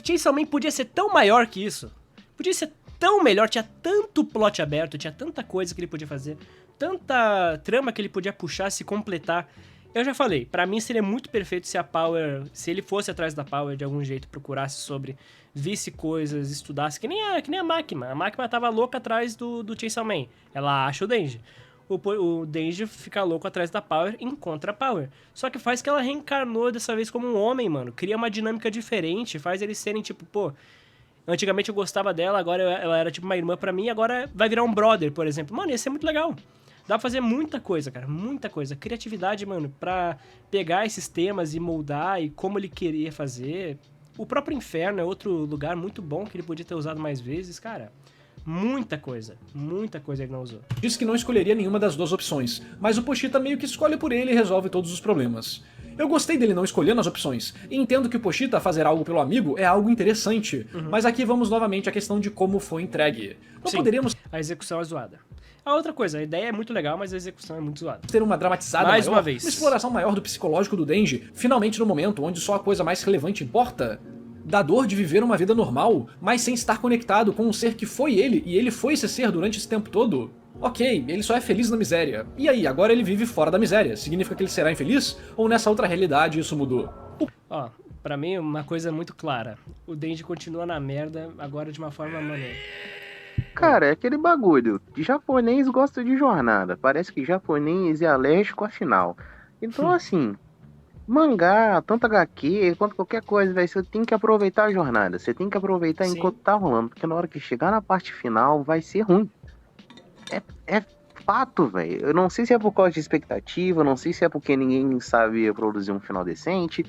Speaker 1: Chainsaw Man podia ser tão maior que isso. Podia ser tão melhor, tinha tanto plot aberto, tinha tanta coisa que ele podia fazer, tanta trama que ele podia puxar, se completar. Eu já falei, pra mim seria muito perfeito se a Power, se ele fosse atrás da Power de algum jeito, procurasse sobre, visse coisas, estudasse, que nem a Makima. A Makima tava louca atrás do Chainsaw Man. Ela acha o Denji. O Denji fica louco atrás da Power e encontra a Power. Só que faz que ela reencarnou dessa vez como um homem, mano. Cria uma dinâmica diferente, faz eles serem tipo, pô... Antigamente eu gostava dela, agora ela era tipo uma irmã pra mim, agora vai virar um brother, por exemplo. Mano, ia ser muito legal. Dá pra fazer muita coisa, cara, muita coisa. Criatividade, mano, pra pegar esses temas e moldar e como ele queria fazer. O próprio Inferno é outro lugar muito bom que ele podia ter usado mais vezes, cara. Muita coisa ele não usou.
Speaker 2: Diz que não escolheria nenhuma das duas opções, mas o Pochita meio que escolhe por ele e resolve todos os problemas. Eu gostei dele não escolhendo as opções, e entendo que o Pochita fazer algo pelo amigo é algo interessante, mas aqui vamos novamente à questão de como foi entregue. Não
Speaker 1: Sim,
Speaker 2: poderíamos
Speaker 1: a execução é zoada. A outra coisa, a ideia é muito legal, mas a execução é muito zoada.
Speaker 2: ter uma dramatizada
Speaker 1: Mais
Speaker 2: maior,
Speaker 1: uma vez.
Speaker 2: uma exploração maior do psicológico do Denji, finalmente no momento onde só a coisa mais relevante importa? Da dor de viver uma vida normal, mas sem estar conectado com um ser que foi ele, e ele foi esse ser durante esse tempo todo? Ok, ele só é feliz na miséria. E aí, agora ele vive fora da miséria. Significa que ele será infeliz? Ou nessa outra realidade isso mudou?
Speaker 1: Ó, pra mim, uma coisa muito clara. O Denji continua na merda, agora de uma forma maneira.
Speaker 5: Cara, é aquele bagulho. Japonês gosta de jornada. Parece que japonês é alérgico à final. Então, assim, mangá, tanto HQ quanto qualquer coisa, velho, você tem que aproveitar a jornada. Você tem que aproveitar
Speaker 1: Sim.
Speaker 5: enquanto tá rolando. Porque na hora que chegar na parte final, vai ser ruim. É fato, velho. Eu não sei se é por causa de expectativa, não sei se é porque ninguém sabe produzir um final decente.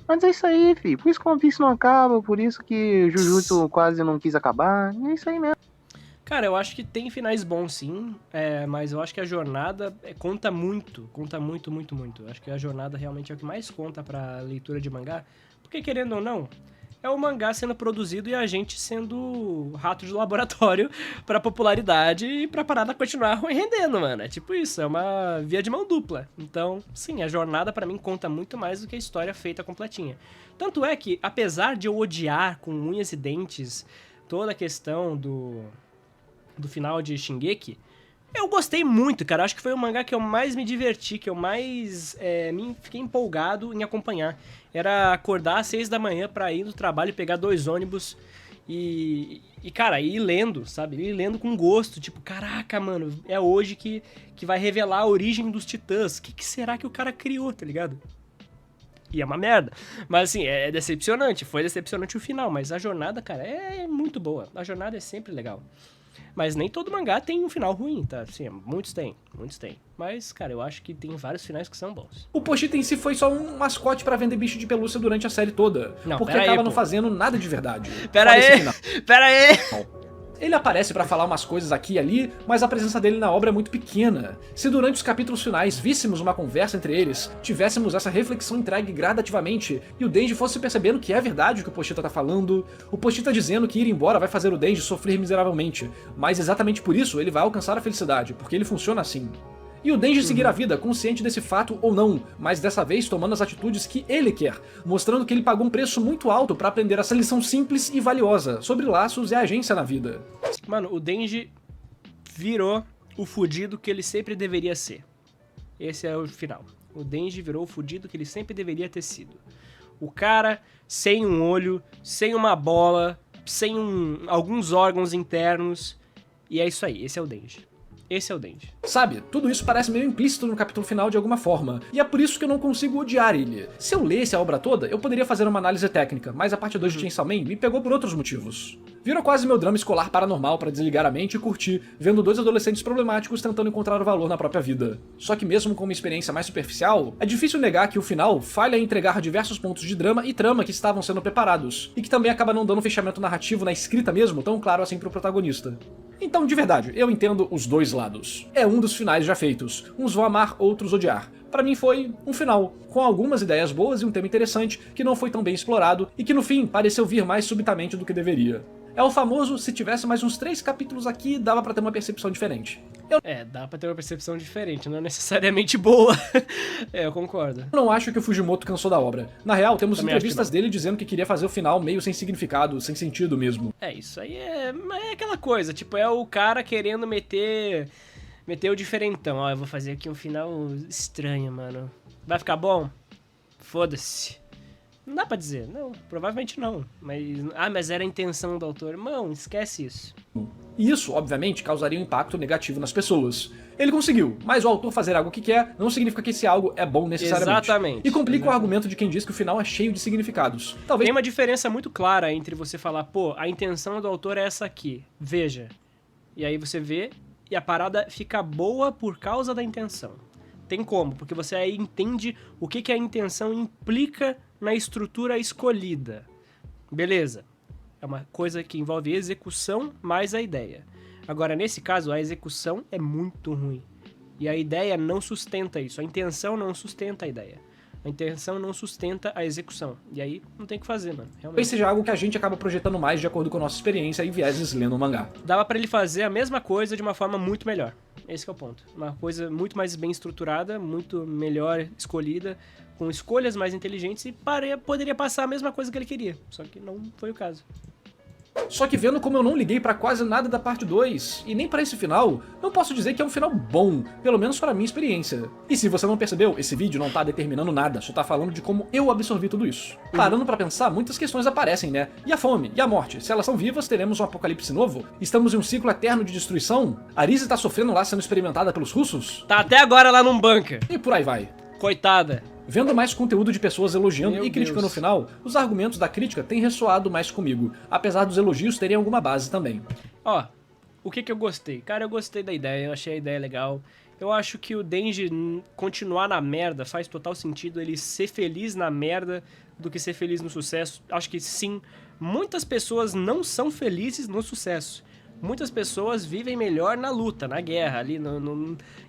Speaker 5: Mas é isso aí, filho. Por isso que One Piece não acaba, por isso que Jujutsu quase não quis acabar. É isso aí mesmo.
Speaker 1: Cara, eu acho que tem finais bons, sim, mas eu acho que a jornada conta muito, muito. Eu acho que a jornada realmente é o que mais conta pra leitura de mangá, porque querendo ou não, é o mangá sendo produzido e a gente sendo rato de laboratório pra popularidade e pra parada continuar rendendo, mano. É tipo isso, é uma via de mão dupla. Então, sim, a jornada pra mim conta muito mais do que a história feita completinha. Tanto é que, apesar de eu odiar com unhas e dentes toda a questão do final de Shingeki, eu gostei muito, cara. Acho que foi o mangá que eu mais me diverti, que eu mais fiquei empolgado em acompanhar. Era acordar às 6 da manhã pra ir no trabalho e pegar 2 ônibus cara, ir lendo, sabe? Ir lendo com gosto. Tipo, caraca, mano, é hoje que vai revelar a origem dos titãs. O que será que o cara criou, tá ligado? E é uma merda. Mas assim, é decepcionante. Foi decepcionante o final, mas a jornada, cara, é muito boa. A jornada é sempre legal. Mas nem todo mangá tem um final ruim, tá? Sim, muitos tem. Mas, cara, eu acho que tem vários finais que são bons.
Speaker 2: O Pochita em si foi só um mascote pra vender bicho de pelúcia durante a série toda.
Speaker 1: Não,
Speaker 2: porque
Speaker 1: pera aí,
Speaker 2: acaba
Speaker 1: pô.
Speaker 2: não fazendo nada de verdade.
Speaker 1: Pera
Speaker 2: Fora esse
Speaker 1: aí!
Speaker 2: final.
Speaker 1: Pera aí!
Speaker 2: Ele aparece pra falar umas coisas aqui e ali, mas a presença dele na obra é muito pequena. Se durante os capítulos finais víssemos uma conversa entre eles, tivéssemos essa reflexão entregue gradativamente, e o Denji fosse percebendo que é verdade o que o Pochita tá falando, o Pochita dizendo que ir embora vai fazer o Denji sofrer miseravelmente, mas exatamente por isso ele vai alcançar a felicidade, porque ele funciona assim. E o Denji seguir a vida, consciente desse fato ou não, mas dessa vez tomando as atitudes que ele quer, mostrando que ele pagou um preço muito alto pra aprender essa lição simples e valiosa sobre laços e agência na vida.
Speaker 1: Mano, o Denji virou o fudido que ele sempre deveria ser. Esse é o final. O Denji virou o fudido que ele sempre deveria ter sido. O cara sem um olho, sem uma bola, sem alguns órgãos internos. E é isso aí, esse é o Denji. Esse é o Denji.
Speaker 2: Sabe, tudo isso parece meio implícito no capítulo final de alguma forma, e é por isso que eu não consigo odiar ele. Se eu lesse a obra toda, eu poderia fazer uma análise técnica, mas a parte 2 de Chainsaw Man me pegou por outros motivos. Virou quase meu drama escolar paranormal pra desligar a mente e curtir, vendo 2 adolescentes problemáticos tentando encontrar o valor na própria vida. Só que mesmo com uma experiência mais superficial, é difícil negar que o final falha em entregar diversos pontos de drama e trama que estavam sendo preparados, e que também acaba não dando um fechamento narrativo na escrita mesmo tão claro assim pro protagonista. Então, de verdade, eu entendo os dois lados. É um dos finais já feitos. Uns vão amar, outros odiar. Pra mim foi um final, com algumas ideias boas e um tema interessante que não foi tão bem explorado e que no fim pareceu vir mais subitamente do que deveria. É o famoso, se tivesse mais uns 3 capítulos aqui, dava pra ter uma percepção diferente.
Speaker 1: Dá pra ter uma percepção diferente, não é necessariamente boa. Eu concordo.
Speaker 2: Eu não acho que o Fujimoto cansou da obra. Na real, temos
Speaker 1: Também acho
Speaker 2: entrevistas dele dizendo que queria fazer o final meio sem significado, sem sentido mesmo.
Speaker 1: Isso aí é aquela coisa, tipo, é o cara querendo meter o diferentão. Ó, eu vou fazer aqui um final estranho, mano. Vai ficar bom? Foda-se. Não dá pra dizer, não, provavelmente não. Mas era a intenção do autor. Não, esquece isso.
Speaker 2: E isso, obviamente, causaria um impacto negativo nas pessoas. Ele conseguiu, mas o autor fazer algo que quer não significa que esse algo é bom necessariamente.
Speaker 1: Exatamente.
Speaker 2: E complica o argumento de quem diz que o final é cheio de significados. Talvez
Speaker 1: Tem uma diferença muito clara entre você falar, pô, a intenção do autor é essa aqui, veja. E aí você vê e a parada fica boa por causa da intenção. Tem como, porque você aí entende o que a intenção implica na estrutura escolhida. Beleza. É uma coisa que envolve execução mais a ideia. Agora, nesse caso, a execução é muito ruim. E a ideia não sustenta isso. A intenção não sustenta a ideia. A intenção não sustenta a execução. E aí, não tem o que fazer, mano.
Speaker 2: talvez
Speaker 1: Realmente.
Speaker 2: seja algo que a gente acaba projetando mais de acordo com a nossa experiência e vieses lendo o mangá.
Speaker 1: Dava pra ele fazer a mesma coisa de uma forma muito melhor. Esse que é o ponto. Uma coisa muito mais bem estruturada, muito melhor escolhida, com escolhas mais inteligentes e poderia passar a mesma coisa que ele queria. Só que não foi o caso.
Speaker 2: Só que vendo como eu não liguei pra quase nada da parte 2, e nem pra esse final, não posso dizer que é um final bom, pelo menos para a minha experiência. E se você não percebeu, esse vídeo não tá determinando nada, só tá falando de como eu absorvi tudo isso. Parando pra pensar, muitas questões aparecem, né? E a fome? E a morte? Se elas são vivas, teremos um apocalipse novo? Estamos em um ciclo eterno de destruição? A Arisa tá sofrendo lá sendo experimentada pelos russos?
Speaker 1: Tá até agora lá num bunker.
Speaker 2: E por aí vai.
Speaker 1: Coitada.
Speaker 2: Vendo mais conteúdo de pessoas elogiando
Speaker 1: Meu
Speaker 2: e criticando
Speaker 1: Deus.
Speaker 2: o final, os argumentos da crítica têm ressoado mais comigo, apesar dos elogios terem alguma base também.
Speaker 1: Ó, o que eu gostei? Cara, eu gostei da ideia, eu achei a ideia legal. Eu acho que o Denji continuar na merda faz total sentido, ele ser feliz na merda do que ser feliz no sucesso. Acho que sim, muitas pessoas não são felizes no sucesso. Muitas pessoas vivem melhor na luta, na guerra, ali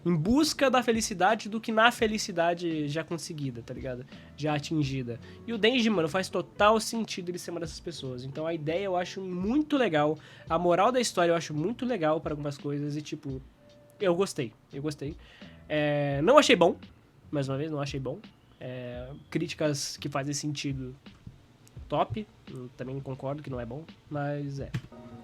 Speaker 1: em busca da felicidade do que na felicidade já conseguida, tá ligado? Já atingida. E o Denji, mano, faz total sentido ele ser uma dessas pessoas. Então a ideia eu acho muito legal, a moral da história eu acho muito legal para algumas coisas e tipo, eu gostei. Não achei bom, mais uma vez, não achei bom. Críticas que fazem sentido, top. Eu também concordo que não é bom, mas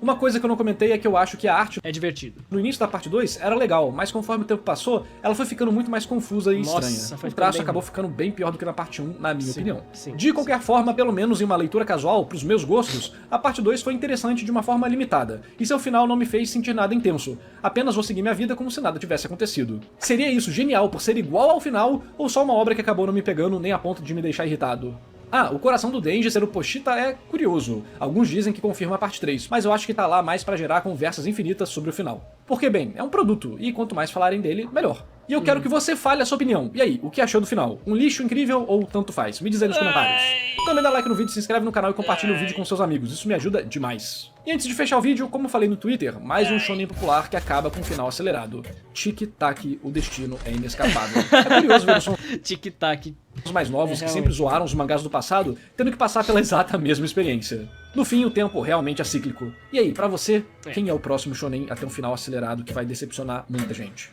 Speaker 2: Uma coisa que eu não comentei é que eu acho que a arte
Speaker 1: é divertido.
Speaker 2: no início da parte 2 era legal, mas conforme o tempo passou, ela foi ficando muito mais confusa e
Speaker 1: Nossa,
Speaker 2: estranha.
Speaker 1: foi
Speaker 2: O traço
Speaker 1: ficando bem
Speaker 2: acabou
Speaker 1: ruim.
Speaker 2: ficando bem pior do que na parte 1, na minha
Speaker 1: Sim,
Speaker 2: opinião.
Speaker 1: sim,
Speaker 2: De qualquer forma, pelo menos em uma leitura casual, pros meus gostos, a parte 2 foi interessante de uma forma limitada, e seu final não me fez sentir nada intenso. Apenas vou seguir minha vida como se nada tivesse acontecido. Seria isso genial por ser igual ao final, ou só uma obra que acabou não me pegando nem a ponto de me deixar irritado? Ah, o coração do Denji ser o Pochita é curioso. Alguns dizem que confirma a parte 3, mas eu acho que tá lá mais pra gerar conversas infinitas sobre o final. Porque, bem, é um produto, e quanto mais falarem dele, melhor. E eu quero que você fale a sua opinião. E aí, o que achou do final? Um lixo incrível ou tanto faz? Me diz aí nos comentários. Também dá like no vídeo, se inscreve no canal e compartilha o vídeo com seus amigos. Isso me ajuda demais. E antes de fechar o vídeo, como eu falei no Twitter, mais um shonen popular que acaba com um final acelerado. Tic-tac, o destino é inescapável. É curioso ver o som
Speaker 1: Tic-tac.
Speaker 2: os mais novos que
Speaker 1: realmente.
Speaker 2: sempre zoaram os mangás do passado, tendo que passar pela exata mesma experiência. No fim, o tempo realmente é cíclico. E aí, pra você, quem é o próximo shonen a ter um final acelerado que vai decepcionar muita gente?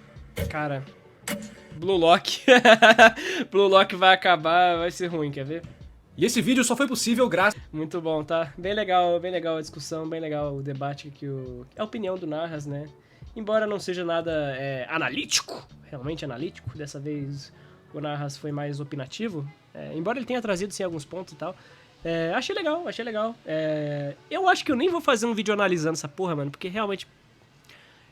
Speaker 1: Cara, Blue Lock. Blue Lock vai acabar, vai ser ruim, quer ver?
Speaker 2: E esse vídeo só foi possível graças
Speaker 1: Muito bom, tá? Bem legal a discussão, bem legal o debate que a opinião do Narras, né? Embora não seja nada analítico, realmente analítico, dessa vez o Narras foi mais opinativo, embora ele tenha trazido sim alguns pontos e tal. Achei legal. Eu acho que eu nem vou fazer um vídeo analisando essa porra, mano, porque realmente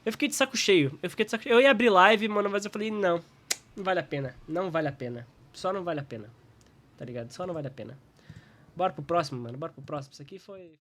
Speaker 1: eu fiquei de saco cheio. Eu ia abrir live, mano, mas eu falei, não vale a pena. Não vale a pena. Só não vale a pena. Tá ligado? Só não vale a pena. Bora pro próximo, mano. Bora pro próximo. Isso aqui foi...